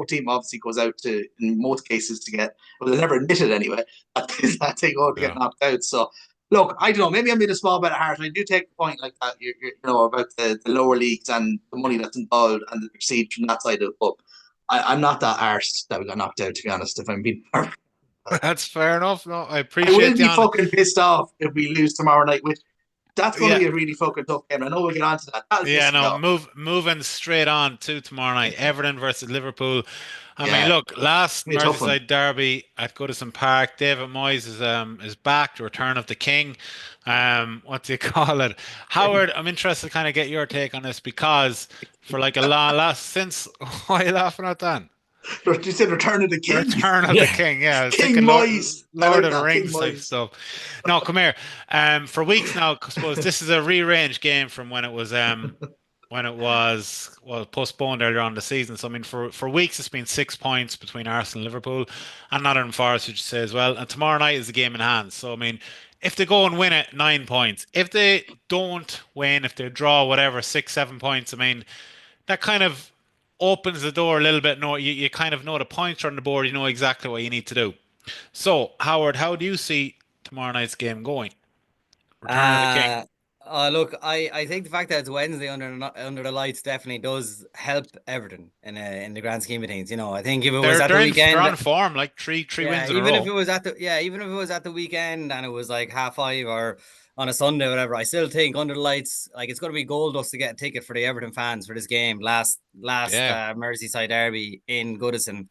team obviously goes out to, in most cases, to get, well, they never admit it anyway, that they go to get knocked out. So, look, I don't know, maybe I'm being a small bit of heart. I do take the point like that, you know, about the lower leagues and the money that's involved and the perceived from that side of the cup. I'm not that arsed that we got knocked out, to be honest, if I'm being perfect. That's fair enough. No, I I appreciate will be the honesty. fucking pissed off if we lose tomorrow night, which that's going to be a really fucking tough game. I know we'll get on to that. Moving straight on to tomorrow night, Everton versus Liverpool. I mean, look, last Be a tough one. Merseyside Derby at Goodison Park, David Moyes is back, the return of the king. What do you call it? Howard, I'm interested to kind of get your take on this, because for like a last since why are you laughing at that? You said Return of the King. Return of the King, yeah. I was King thinking Moyes. Lord of the King Rings type Moyes. stuff. No, come here. For weeks now, I suppose this is a rearranged game from when it was postponed earlier on in the season. So I mean, for weeks it's been 6 points between Arsenal and Liverpool, and Nottingham Forest, which you say as well. And tomorrow night is the game in hand. So I mean, if they go and win it, 9 points. If they don't win, if they draw whatever, 6, 7 points, I mean, that kind of opens the door a little bit. No, you kind of know the points are on the board. You know exactly what you need to do. So, Howard, how do you see tomorrow night's game going? Return of the King. Look, I think the fact that it's Wednesday under the lights definitely does help Everton in the grand scheme of things. You know, I think if it was at the weekend, they're on form, like three wins in a row. Even if it was at the weekend and it was like 5:30 or on a Sunday, or whatever, I still think under the lights, like, it's going to be gold dust to get a ticket for the Everton fans for this game, last Merseyside Derby in Goodison.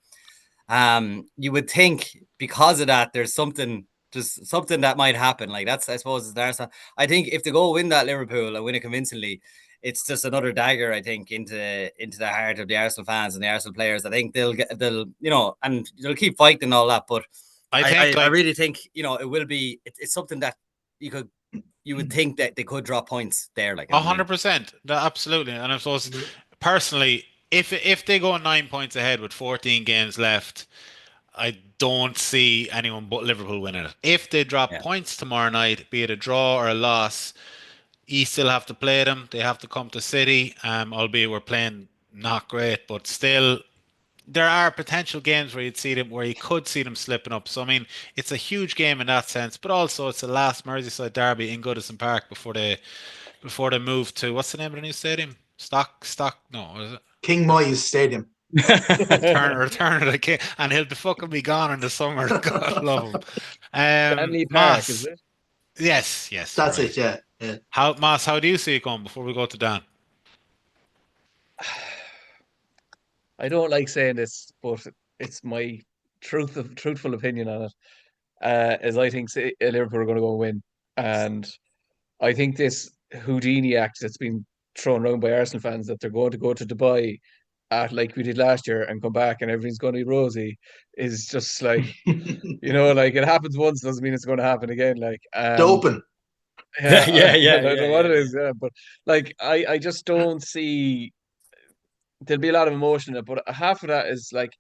You would think because of that, there's something that might happen. Like, that's, I suppose, is Arsenal. I think if they go win that Liverpool and win it convincingly, it's just another dagger, I think, into the heart of the Arsenal fans and the Arsenal players. I think they'll and they'll keep fighting and all that. But I really think, it will be. It's something that you would think that they could drop points there, like 100%. Absolutely. And I suppose personally, if they go 9 points ahead with 14 games left, I don't see anyone but Liverpool winning it. If they drop points tomorrow night, be it a draw or a loss, you still have to play them. They have to come to City, albeit we're playing not great, but still, there are potential games where you could see them slipping up. So I mean, it's a huge game in that sense, but also it's the last Merseyside Derby in Goodison Park before they move to, what's the name of the new stadium? No, is it King Moyes Stadium? Return of the King, and he'll fucking be gone in the summer. God love him. Stanley Park, is it? Yes, That's right. it. Yeah. How do you see it going before we go to Dan? I don't like saying this, but it's my truthful opinion on it. As I think Liverpool are going to go and win, and I think this Houdini act that's been thrown around by Arsenal fans, that they're going to go to Dubai at, like we did last year, and come back and everything's going to be rosy, is just like, like, it happens once doesn't mean it's going to happen again. Like, Doping. Yeah, Yeah, I don't know what it is, yeah, but like I just don't see there'll be a lot of emotion in it, but half of that is like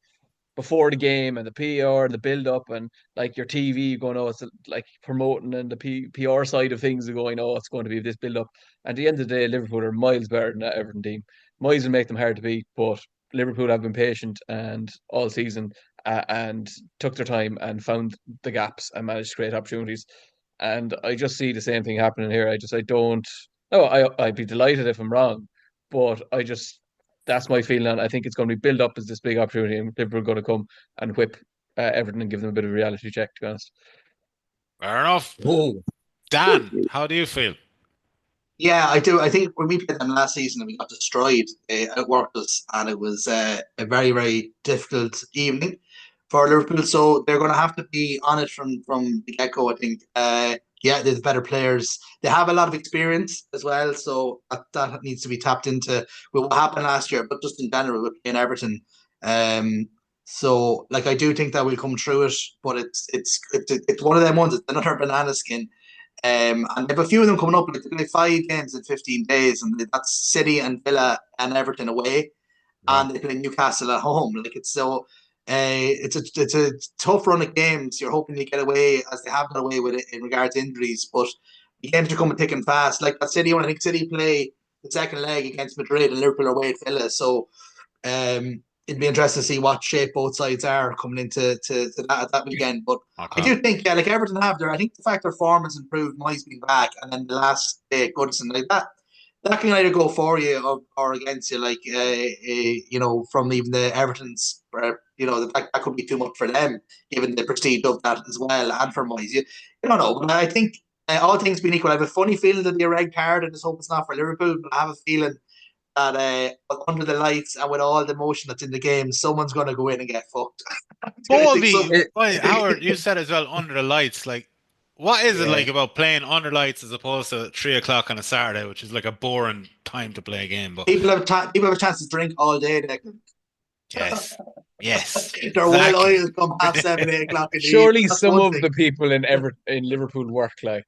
before the game and the PR and the build up and like your TV going, oh, it's like promoting and the PR side of things are going, oh, it's going to be this build up. At the end of the day, Liverpool are miles better than that Everton team. Miles will make them hard to beat, but Liverpool have been patient and all season and took their time and found the gaps and managed to create opportunities. And I just see the same thing happening here. I don't. No, I'd be delighted if I'm wrong, but that's my feeling. And I think it's going to be built up as this big opportunity, and Liverpool are going to come and whip Everton and give them a bit of a reality check. To be honest. Fair enough. Oh, Dan, how do you feel? Yeah, I do. I think when we played them last season and we got destroyed, they outworked us, and it was a very, very difficult evening for Liverpool. So they're going to have to be on it from the get go. I think. Yeah, they're the better players. They have a lot of experience as well, so that needs to be tapped into with what happened last year, but just in general with playing Everton. So like I do think that we'll come through it, but it's one of them ones. It's another banana skin. And they have a few of them coming up. Like they play 5 games in 15 days, and that's City and Villa and Everton away, Right. and they play Newcastle at home. Like it's so, it's a tough run of games. You're hoping you get away as they have got away with it in regards to injuries, but the games are coming thick and fast. Like that City one, I think City play the second leg against Madrid and Liverpool are away at Villa. So it'd be interesting to see what shape both sides are coming into to that weekend. But I do think, yeah, like Everton have there. I think the fact their form has improved, Moyes being back, and then the last day Goodison like that can either go for you or against you. Like from even the Everton's, that could be too much for them, given the prestige of that as well, and for Moyes. You don't know, but I think. All things being equal, I have a funny feeling that the red card, and just hope it's not for Liverpool. But I have a feeling that under the lights and with all the emotion that's in the game, someone's going to go in and get fucked. Howard, you said as well, under the lights. Like, what is it like about playing under lights as opposed to 3 o'clock on a Saturday, which is like a boring time to play a game? But people have a chance to drink all day. yes, they're well oiled come 7:30, 8 o'clock. Surely some of the people in Liverpool work like.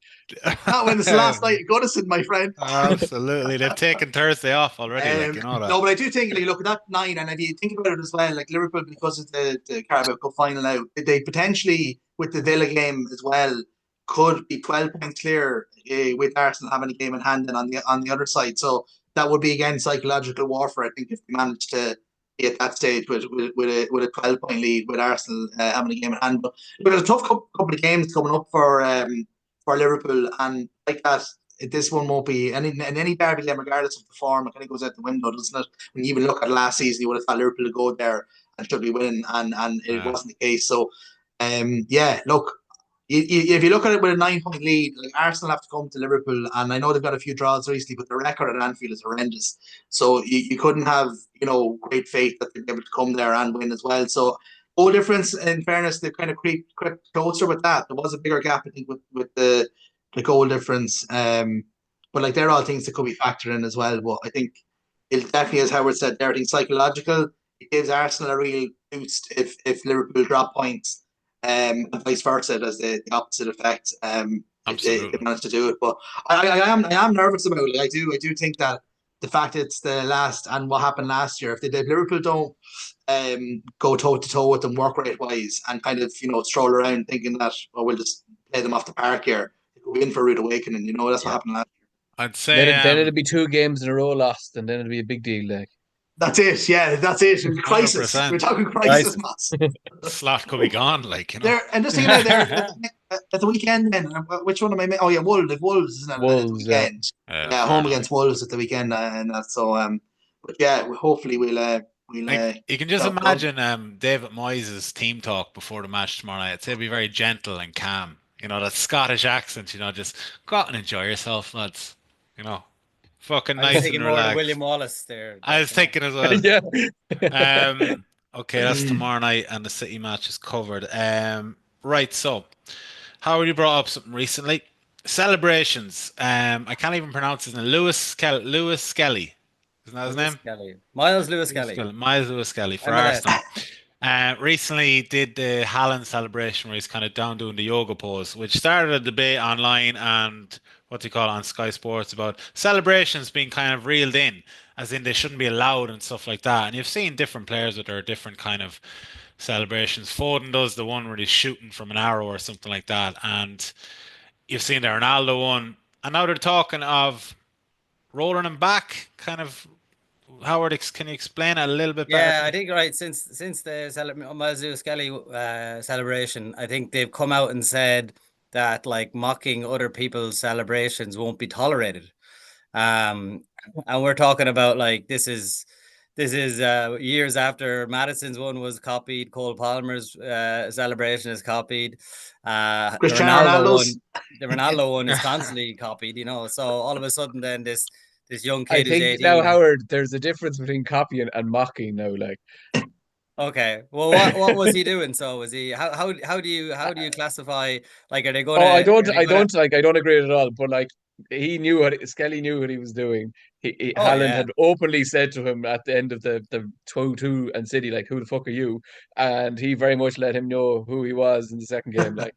Not when it's the last night at Goodison, my friend. Absolutely, they've taken Thursday off already. That. No, but I do think, look at that 9, and if you think about it as well, like Liverpool, because of the Carabao Cup final now, they potentially with the Villa game as well could be 12 points clear with Arsenal having a game in hand and on the other side. So that would be again psychological warfare. I think if they manage to be at that stage with a 12-point lead with Arsenal having a game in hand, but there's a tough couple of games coming up for Liverpool, and like that. This one won't be any derby game, regardless of the form. It kind of goes out the window, doesn't it? When you even look at last season, you would have thought Liverpool to go there and should be winning, and it wasn't the case. So, look, if you look at it with a 9-point lead, like Arsenal have to come to Liverpool, and I know they've got a few draws recently, but the record at Anfield is horrendous. So you couldn't have great faith that they'd be able to come there and win as well. So goal difference, in fairness, they've kind of crept closer with that. There was a bigger gap, I think, with the goal difference. But like they're all things that could be factored in as well. But I think it definitely, as Howard said, everything psychological. It gives Arsenal a real boost if Liverpool drop points, and vice versa. It has the opposite effect. If they manage to do it. But I am nervous about it. I do think that the fact it's the last and what happened last year, if Liverpool don't go toe to toe with them work rate wise and kind of stroll around thinking that we'll just play them off the park here. Go in for a rude awakening, that's what happened last year. I'd say then it'd be 2 games in a row lost, and then it'd be a big deal. Like that's it, yeah, that's it. Crisis. 100%. We're talking crisis, Mass. Slot could be gone, There, and just thinking there at the weekend. Then which one am I? Oh yeah, Wolves, isn't it? Wolves, at the weekend. Yeah, home against Wolves at the weekend, and that's so. But yeah, hopefully we'll. You can just imagine David Moyes' team talk before the match tomorrow night. I'd say it'd be very gentle and calm. That Scottish accent, just go out and enjoy yourself, lads. Fucking nice and relaxed. William Wallace there. I was thinking as well. Yeah. Okay, that's tomorrow night, and the City match is covered. Right, so Howard, you brought up something recently. Celebrations. I can't even pronounce his name. Lewis Skelly. Isn't that his name? Miles Lewis Kelly. Miles Lewis Kelly for Arsenal. Recently did the Haaland celebration where he's kind of down doing the yoga pose, which started a debate online and what do you call it on Sky Sports about celebrations being kind of reeled in, as in they shouldn't be allowed and stuff like that. And you've seen different players with their different kind of celebrations. Foden does the one where he's shooting from an arrow or something like that, and you've seen the Ronaldo one, and now they're talking of rolling him back, kind of. Howard, can you explain it a little bit better Yeah, for I me? think right since the Mazu Skelly celebration, I think they've come out and said that like mocking other people's celebrations won't be tolerated. Um, and we're talking about like this is years after Madison's one was copied, Cole Palmer's celebration is copied, Cristiano Ronaldo's. The Ronaldo one is constantly copied. So all of a sudden, then this young I kid who's think now, 18. Howard, there's a difference between copying and mocking now. Like, Okay. Well, what was he doing? So was he how do you classify, like, are they oh, I gonna don't, are they I gonna don't like, I don't agree at all. But like, Skelly knew what he was doing. Oh Haaland yeah. had openly said to him at the end of the 2-2 and City, like, who the fuck are you? And he very much let him know who he was in the second game. Like,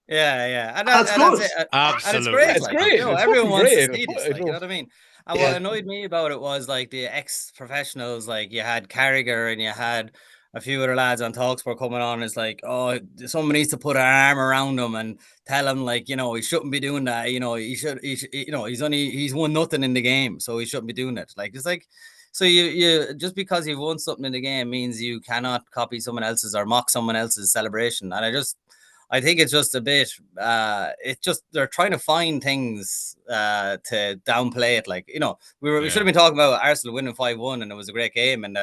Yeah, yeah, and That's that's good. it, and it's Absolutely, great. it's Like, great. It's everyone fucking wants to great. see this. Like, you know what I mean? And what Yeah. annoyed me about it was like the ex-professionals. Like, you had Carragher and you had a few other lads on Talksport coming on. It's like, oh, someone needs to put an arm around him and tell him, like, he shouldn't be doing that. He's won nothing in the game, so he shouldn't be doing it. Like, it's like. So you just because you've won something in the game means you cannot copy someone else's or mock someone else's celebration. And I think it's just a bit. It's just they're trying to find things to downplay it. Like, we should yeah. have been talking about Arsenal winning 5-1, and it was a great game, and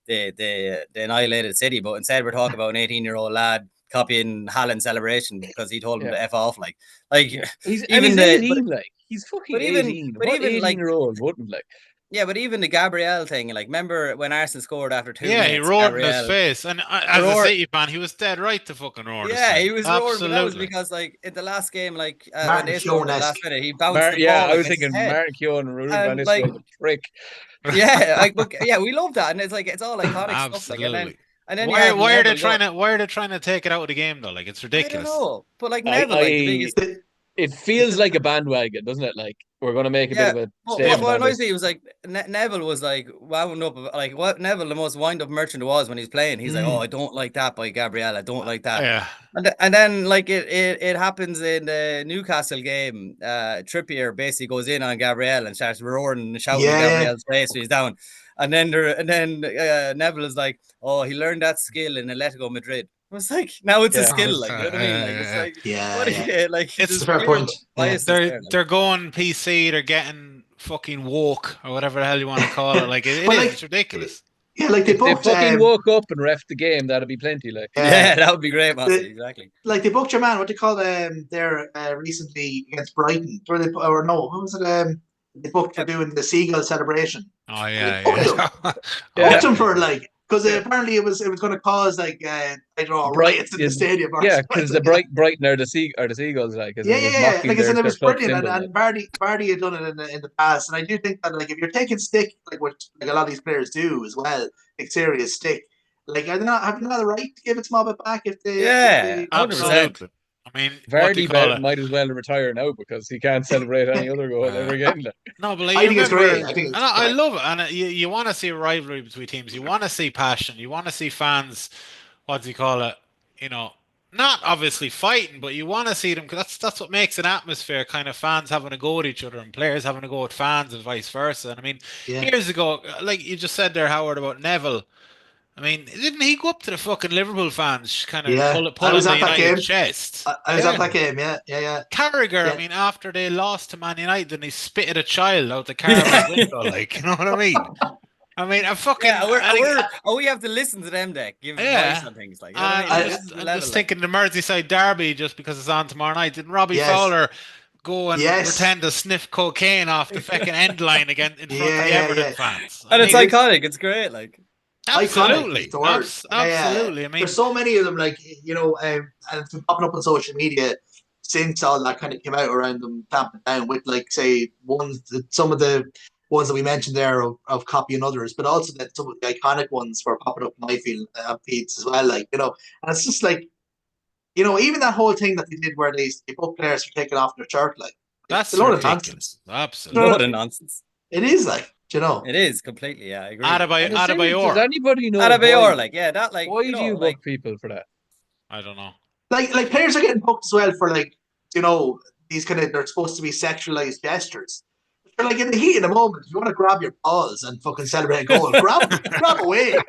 they annihilated City. But instead, we're talking about an 18-year-old lad copying Haaland's celebration because he told him yeah, to f off. Like yeah. He's even the 18. Like, he's fucking but even 18. but What even like 18-year-old wouldn't like? yeah, but even the Gabriel thing. Like, remember when Arsenal scored after two Yeah, he minutes? roared in his Gabriel face, and as a roared. City fan, he was dead right to fucking roar in his Yeah, face. he was roaring, but that was Absolutely. because, like, in the last game, like, when Martin they scored in the last Keown-esque. minute, he bounced the Yeah, ball I like was at his thinking head, Martin Keown and Ruben Van and like, Nistelrooy, the prick. yeah, yeah, we love that, and it's like it's all iconic stuff, like, and then Absolutely. and then you have Neville go. Why are they trying to take it out of the game though? Like it's I don't ridiculous. know, but like I, Neville, like the I, biggest. it feels like a bandwagon, doesn't it? Like, we're going to make a bit Yeah, of a but statement what on annoys this. me was like Neville was like wound up, like what Neville, the most wind up merchant was when he's playing. He's like, oh, I don't like that by Gabriel. I don't like that. Yeah. And then like it happens in the Newcastle game. Trippier basically goes in on Gabriel and starts roaring and shouting in Yeah, Gabriel's face when he's down. And then Neville is like, oh, he learned that skill in Atletico Madrid. I was like, now it's a Yeah. skill, like, you know what I mean? Like, it's like, yeah, what yeah. like It's It's a there's fair clear point. Yeah. biases there. Like. They're going PC. They're getting fucking woke or whatever the hell you want to call it. Like it But is. like, It's ridiculous. yeah, like they If they booked fucking woke up and ref the game, that'd be plenty. Like, Yeah, that would be great, Massey. the, Exactly. like they booked your man. What do you call there recently against Brighton? Or no, who was it? They booked for doing the seagull celebration. Oh And they yeah, booked him. yeah. Yeah. Booked him for like because apparently it was going to cause like I don't know riots in the stadium. Or yeah, something because like the that. Brighton are the Seagulls, like, as Yeah, it was yeah, yeah. mocking Like I said, it their was club brilliant, symbol. and Vardy had done it in the past, and I do think that like if you're taking stick, like what like a lot of these players do as well, like serious stick, like have they not the right to give its mob it back if they Yeah, 100%. Absolutely. I mean, what do you Vardy call it? might as well retire now because he can't celebrate any other goal ever again. Like. No, but like I you think it's remember, great. I think and it's I great. love it. And you want to see a rivalry between teams. You want to see passion. You want to see fans. What do you call it? You know, not obviously fighting, but you want to see them because that's what makes an atmosphere. Kind of fans having a go at each other and players having a go at fans and vice versa. And I mean, Yeah, years ago, like you just said there, Howard, about Neville. I mean, didn't he go up to the fucking Liverpool fans, kind of yeah. I pulling was the at that United game. chest? I was Yeah. at that game. Yeah, yeah, yeah, Carragher, I yeah. mean, after they lost to Man United, then he spit at a child out the car of his window, like, you know what I mean? I mean, I fucking, Yeah, we have to listen to them, Deck, give advice yeah. on things, like, you know what I mean? And Like, this is the I'm level, just like. thinking the Merseyside Derby, just because it's on tomorrow night. Didn't Robbie Yes, Fowler go and yes. pretend to sniff cocaine off the fucking end line again in front of Yeah, the yeah, Everton yeah. fans? I And it's mean, iconic. It's great, like. Iconic is absolutely, the word. absolutely. I mean, There's so many of them, like and it's been popping up on social media since all that kind of came out around them clamping down with, like, say, some of the ones that we mentioned there of copying others, but also that some of the iconic ones were popping up in my feeds as well. Like, you know, and it's just like, you know, even that whole thing that they did where they put players for taking off their shirt, like, it's That's a load of ridiculous. nonsense. Absolutely. Load of nonsense. It is like, you know. It is completely, yeah, I agree. And does Adebayor. anybody know Adebayor, like, yeah, that, like, why you do know, you book like, people for that? I don't know. Like players are getting booked as well for, like, you know, these kind of, they're supposed to be sexualized gestures. But like in the heat of the moment, if you want to grab your balls and fucking celebrate a goal, grab away. you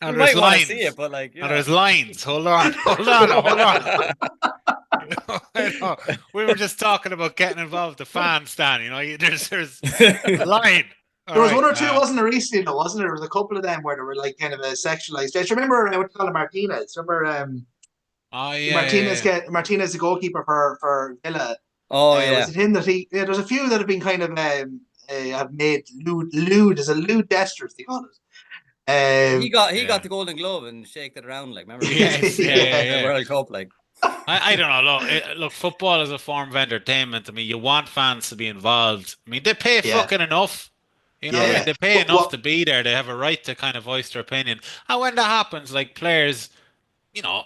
And might there's want to lines. see it, but like, you And know. there's lines. Hold on. Hold on. Hold on. I know. We were just talking about getting involved with the fan stand. You know, there's a line. There was one or two, wasn't there, recently, though, wasn't there? There was a couple of them where they were like kind of a sexualized gesture. Remember, I would call him Martinez. Remember, Oh yeah, Martinez, the goalkeeper for Villa. Oh yeah. Was it him that he? Yeah, there's a few that have been kind of have made lewd as a lewd gesture, they call it. He got the Golden Glove and shaked it around, like, remember? Yes, The World Cup, like. I don't know. Look, football is a form of entertainment. I mean, you want fans to be involved. I mean, they pay fucking enough. You know, they pay enough to be there. They have a right to kind of voice their opinion. And when that happens, like, players, you know,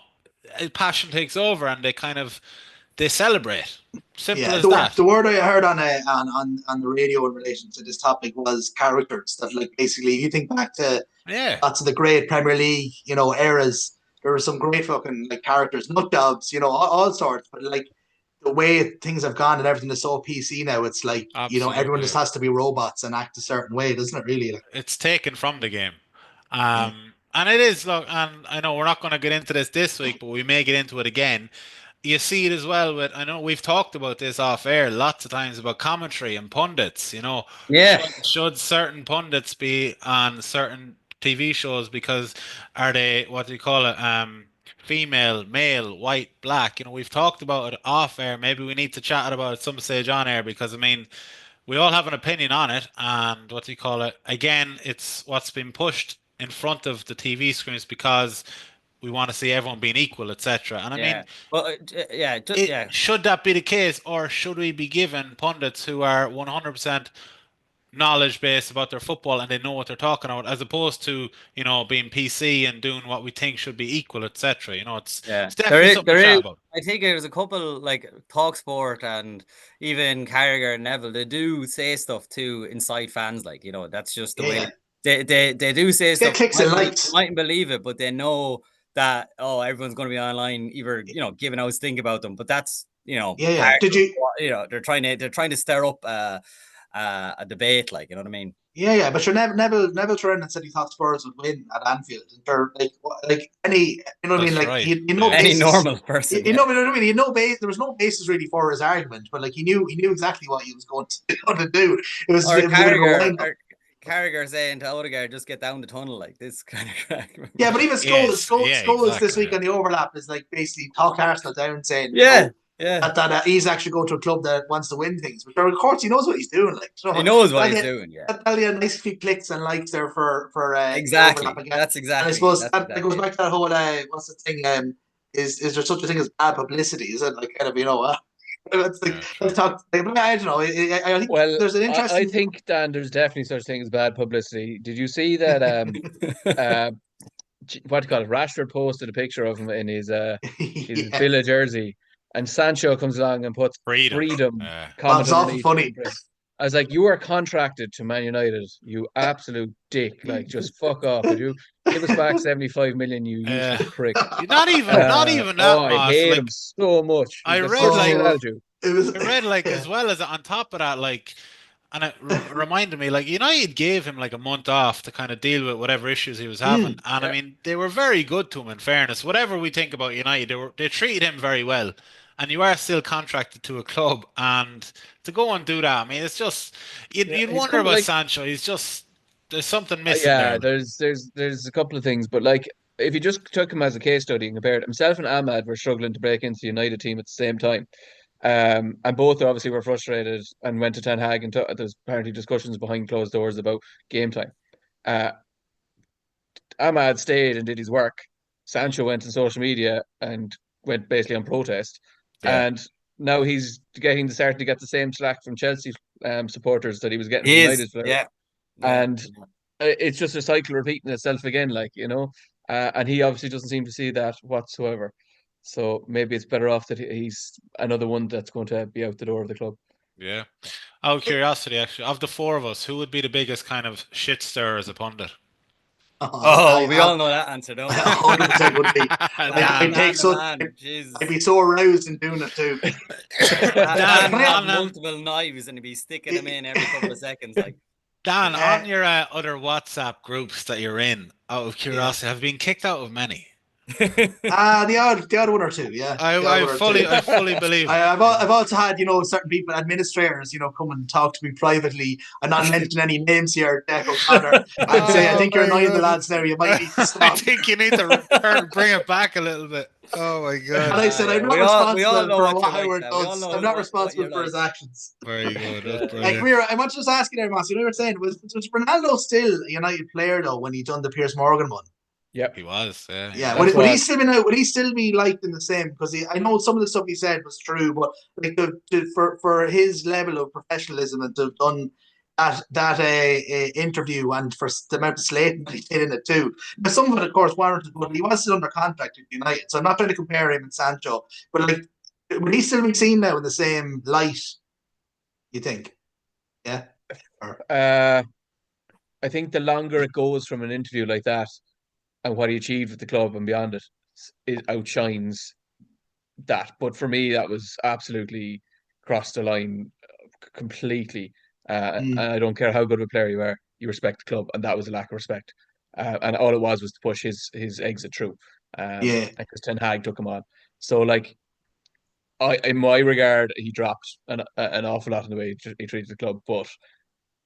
passion takes over and they celebrate. Simple as that. The word I heard on the radio in relation to this topic was characters. That, like, basically, if you think back to lots of the great Premier League, you know, eras, there were some great fucking, like, characters, nut jobs, you know, all sorts. But like the way things have gone and everything is so PC now, it's like, you know, everyone just has to be robots and act a certain way, doesn't it? Really, like, it's taken from the game. And it is. Look, and I know we're not going to get into this week, but we may get into it again. You see it as well with, I know we've talked about this off air lots of times about commentary and pundits, you know. Should certain pundits be on certain TV shows because are they, what do you call it, female, male, white, black? You know, we've talked about it off air. Maybe we need to chat about it at some stage on air because, I mean, we all have an opinion on it, and what do you call it? Again, it's what's been pushed in front of the TV screens because we want to see everyone being equal, etc. And I mean, well, should that be the case, or should we be given pundits who are 100% knowledge base about their football and they know what they're talking about, as opposed to, you know, being PC and doing what we think should be equal, etc. You know, it's definitely something to chat about. I think there's a couple like Talksport and even Carragher and Neville. They do say stuff to incite fans, like, you know, that's just the way they do say stuff. Clicks and likes. You mightn't believe it, but they know that everyone's going to be online, either, you know, giving out his think about them. But that's, you know, Did you? You know, they're trying to stir up a debate, like, you know what I mean? Yeah, but sure, Neville turned and said he thought Spurs would win at Anfield. And they're like any, you know what I mean? Like, right. you know, any normal person, you know what I mean? You know, there was no basis really for his argument, but like he knew exactly what he was going to do. It was Carragher saying to Odegaard, just get down the tunnel, like this kind of crack. Yeah, but even Scholes this week on the overlap is like basically talked Arsenal down, saying that he's actually going to a club that wants to win things. But of course, he knows what he's doing. Like, so he knows what he's doing. Yeah, that'll be a nice few clicks and likes there for exactly. That's exactly. And I suppose that goes back to that whole what's the thing? Is there such a thing as bad publicity? Is it like kind of, you know? It's like, I don't know. I think there's an interesting. I think, Dan, there's definitely such thing as bad publicity. Did you see that? What do you call it? Rashford posted a picture of him in his Villa jersey, and Sancho comes along and puts freedom. That's awful funny. I was like, you are contracted to Man United, you absolute dick. Like, just fuck off. Would you give us back 75 million, you useless prick? Not even that. I hate him so much. I read as well as on top of that, like, and it reminded me, like, United gave him like a month off to kind of deal with whatever issues he was having. And I mean, they were very good to him, in fairness. Whatever we think about United, they treated him very well. And you are still contracted to a club, and to go and do that, I mean, it's just you'd wonder about Sancho. He's just, there's something missing there. There's a couple of things, but like, if you just took him as a case study and compared, himself and Ahmad were struggling to break into the United team at the same time, and both obviously were frustrated and went to Ten Hag, and there's apparently discussions behind closed doors about game time. Ahmad stayed and did his work. Sancho went on social media and went basically on protest. And now he's starting to get the same slack from Chelsea supporters that he was getting from He United is, players. yeah. And it's just a cycle repeating itself again, like, you know. And he obviously doesn't seem to see that whatsoever. So maybe it's better off that he's another one that's going to be out the door of the club. Yeah. Out of curiosity, actually, of the four of us, who would be the biggest kind of shit stirrer as a pundit? Oh, we all know that answer, don't we? 100% would be. Dan, I'd be so aroused in doing it too. Dan would have on, multiple knives and he'd be sticking them in every couple of seconds. Like, Dan, on your other WhatsApp groups that you're in, out of curiosity, have you been kicked out of many? The odd one or two, yeah. I fully believe. I've also had, you know, certain people, administrators, you know, come and talk to me privately. I'm not mentioning any names here, Deck O'Connor. I'd say, I think you're annoying the lads now. You might need to stop. I think you need to bring it back a little bit. Oh my god! And I said, I'm not responsible for what Howard does. I'm not responsible for his actions. Very good. Like I want to just ask you there, Moss. You know what you're saying? Was Ronaldo still a United player though when he done the Piers Morgan one? Yep, he was. Yeah. Would he still be out? Would he still be liked in the same? Because I know some of the stuff he said was true, but like for his level of professionalism and to have done that interview and for the amount of slating that he did in it too. But some of it, of course, warranted, but he was still under contract with United, so I'm not trying to compare him and Sancho. But like, would he still be seen now in the same light? You think? Yeah. I think the longer it goes from an interview like that, and what he achieved with the club and beyond it outshines that. But for me, that was absolutely crossed the line completely. And I don't care how good of a player you are, you respect the club, and that was a lack of respect. And all it was to push his exit through. Because Ten Hag took him on. So, like, in my regard, he dropped an awful lot in the way he treated the club. But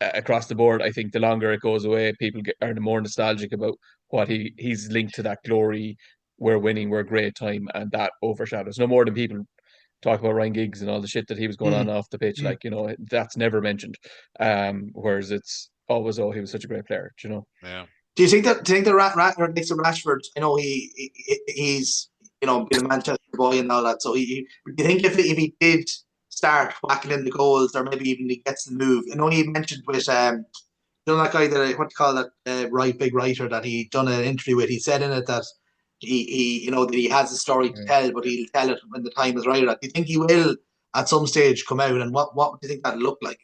across the board, I think the longer it goes away, people are more nostalgic about what he's linked to that glory. We're winning, we're a great time, and that overshadows no more than people talk about Ryan Giggs and all the shit that he was going on off the pitch. Like, you know, that's never mentioned. Whereas it's always, he was such a great player. You know. Yeah. Do you think that next to Rashford? I know he's you know been a Manchester boy and all that. So do you think if he did start whacking in the goals, or maybe even he gets the move? I know he mentioned with you know that guy that what do you call that big writer that he done an interview with. He said in it that he you know that he has a story to tell, but he'll tell it when the time is right. Do you think he will at some stage come out, and what do you think that'll look like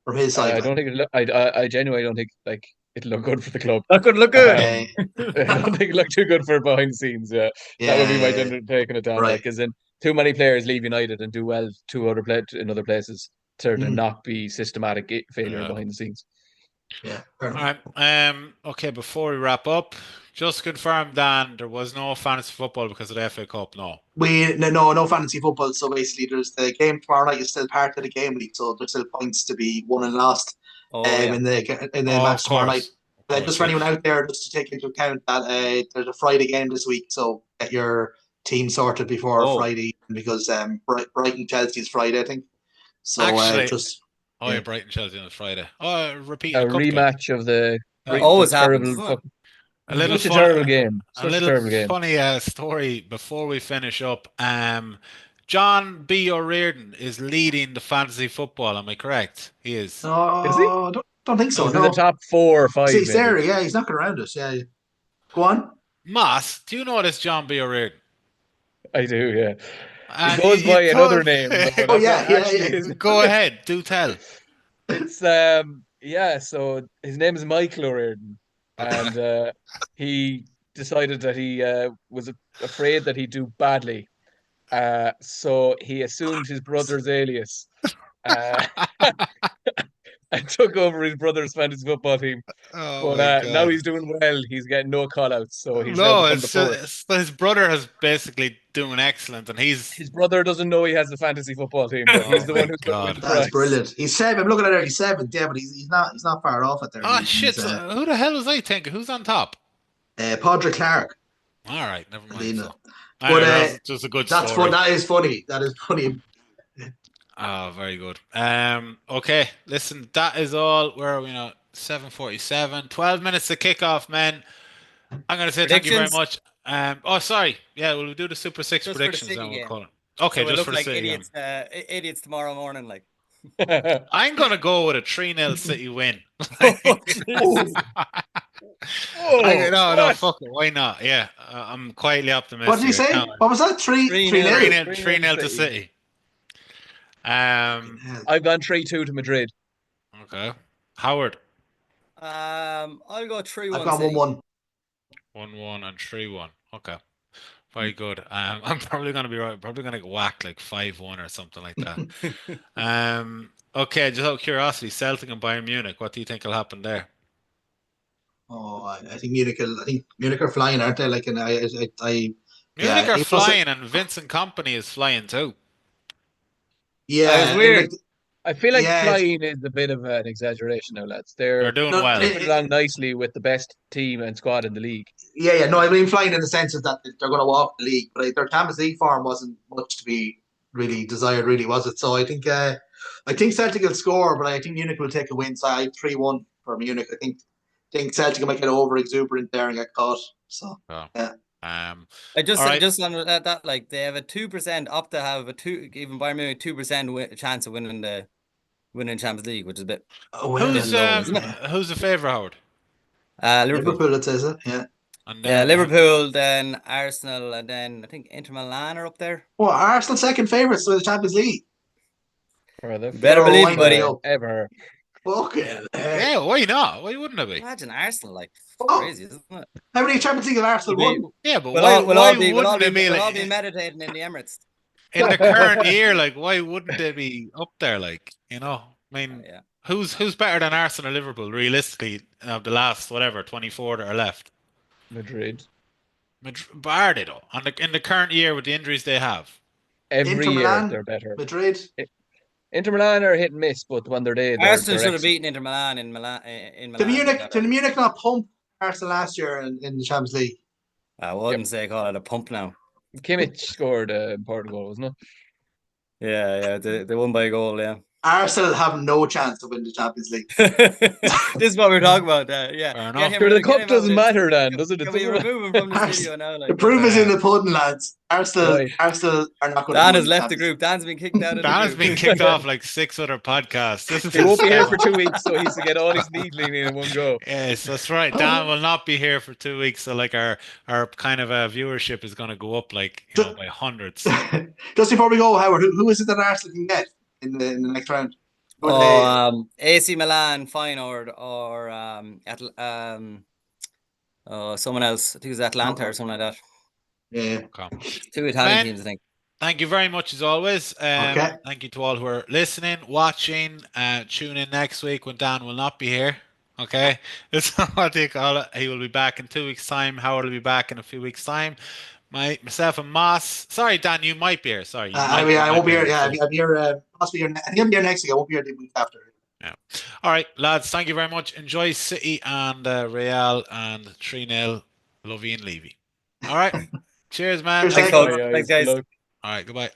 from his side? I don't think I genuinely don't think like it'll look good for the club. That could look good. I don't think it'll look too good for behind the scenes. That would be my general take on it, Dan. Right. Like, as in, too many players leave United and do well in other places to not be systematic failure behind the scenes. Yeah. All right. Okay. Before we wrap up, just confirm, Dan, there was no fantasy football because of the FA Cup. No. No fantasy football. So basically, there's the game tomorrow night is still part of the game week, so there's still points to be won and lost in the match tomorrow night. Just for anyone out there, just to take into account that there's a Friday game this week, so get your team sorted before Friday, because Brighton Chelsea is Friday, I think. So actually, Brighton Chelsea on Friday. Repeat a rematch of the always terrible. Such a terrible game. Funny story before we finish up. John B. O'Riordan is leading the fantasy football. Am I correct? He is. Is he? I don't think so. No. In the top 4 or 5. He's there. Yeah, he's knocking around us. Yeah. Go on. Moss, do you know this John B. O'Riordan? I do. Yeah. He goes by another name. Go ahead. Do tell. It's So his name is Michael O'Riordan, and he decided that he was afraid that he'd do badly, so he assumed his brother's alias. And took over his brother's fantasy football team. But now he's doing well. He's getting no call-outs, so he's his brother is basically doing excellent, and his brother doesn't know he has a fantasy football team, but he's the one who's going to win the prize. That's brilliant. He's 7. I'm looking at it. He's 7th, yeah, but he's not far off it there. Oh shit! Who the hell was I thinking? Who's on top? Podrick Clark. All right, never mind. But that's just a good story. That's fun. That is funny. Oh, very good. Okay, listen, that is all. Where are we now? 7:47. 12 minutes to kick off, men. I'm going to say thank you very much. Sorry. Yeah, we'll do the Super 6 predictions. Then we'll call it. Okay, so just for the City idiots tomorrow morning, like. I'm gonna go with a 3-0 City win. Oh, Jesus. No, what? fuck it. Why not? Yeah, I'm quietly What did you optimistic. say? What was that? 3 3-0. 3-0? 3-0 to City. I've gone 3-2 to Madrid. Okay. Howard. I'll go I've 3-1 gone City. 1-1. 1-1 and 3-1. Okay. Very good. I'm probably gonna be right. Probably gonna get whacked like 5-1 or something like that. Okay, just out of curiosity, Celtic and Bayern Munich, what do you think will happen there? Oh, I think Munich are flying, aren't they? Like, and Munich are it was, flying and Vincent Company is flying too. It was yeah, weird. I feel like yeah, flying is a bit of an exaggeration now, lads. They're They're doing no, well. ticking along nicely with the best team and squad in the league. yeah. No, I mean flying in the sense of that they're going to walk the league, but like, their Champions League form wasn't much to be really desired, really, was it? So I think Celtic will score, but I think Munich will take a win. So I 3-1 for Munich. I think Celtic might get over exuberant there and get caught. So Oh. yeah. I just All right. just on that like they have a 2% up to have even Bayern Munich 2% chance of winning Champions League, which is a bit Who's low, isn't it? who's the favourite, Howard? Liverpool. Liverpool, it says it. Yeah. And Yeah, then Liverpool, then Arsenal, and then I think Inter Milan are up there. Well, Arsenal second favourites for the Champions League. For the Better first believe, time buddy. ever. Okay. yeah, why not? Why wouldn't it be? Imagine Arsenal, like Oh. crazy, isn't it? How many Champions League have Arsenal won? Yeah, but We'll why all be wouldn't they be we'll all like, be meditating in the Emirates. in the current year? Like, why wouldn't they be up there? Like, I mean, Yeah. who's better than Arsenal or Liverpool realistically of the last 24 that are left? Madrid. But are they though? In the current year with the injuries they have? Every Inter year Milan, they're better. Madrid. Inter Milan are hit and miss, but when they're there, Arsenal they're should have excellent. beaten Inter Milan in Milan. Did Munich not pump Arsenal last year in the Champions League? I wouldn't say call it a pump now. Kimmich scored a important goal, wasn't it? Yeah, they won by a goal, yeah. Arsenal have no chance to win the Champions League. This is what we're talking about. Yeah. Fair enough. Get him Sure, the get cup him doesn't out of matter this. then, does it? It Can we doesn't remove him from the studio now? The Like, proof is in the pudding, lads. Arsenal Right. are not going Dan to has left the group. Dan's been kicked out of the Dan group. has been kicked off like 6 other podcasts. This is He won't be here his for 2 weeks, so he's to get all his needling in one go. Yes, that's right. Dan will not be here for 2 weeks, so like our kind of viewership is going to go up like by hundreds. Just before we go, Howard, who is it that Arsenal can get in the next round? Who are AC Milan, Feyenoord, or someone else. I think it's Atlanta or something like that. Yeah. Okay. 2 Italian Ben, teams, I think. Thank you very much as always. Okay. Thank you to all who are listening, watching. Tune in next week when Dan will not be here. Okay, that's what they call it. He will be back in 2 weeks' time. Howard will be back in a few weeks' time. Myself and Moss. Sorry, Dan, you might be here. Sorry, I won't be here. Yeah, I'll be here. Possibly here. I think I'll be here next week. I won't be here the week after. Yeah. All right, lads. Thank you very much. Enjoy City and Real and 3-0. Lovey and Levy. All right. Cheers, man. Cheers, Thanks, thank folks. Aye, aye, Thanks, guys. good luck. All right. Goodbye.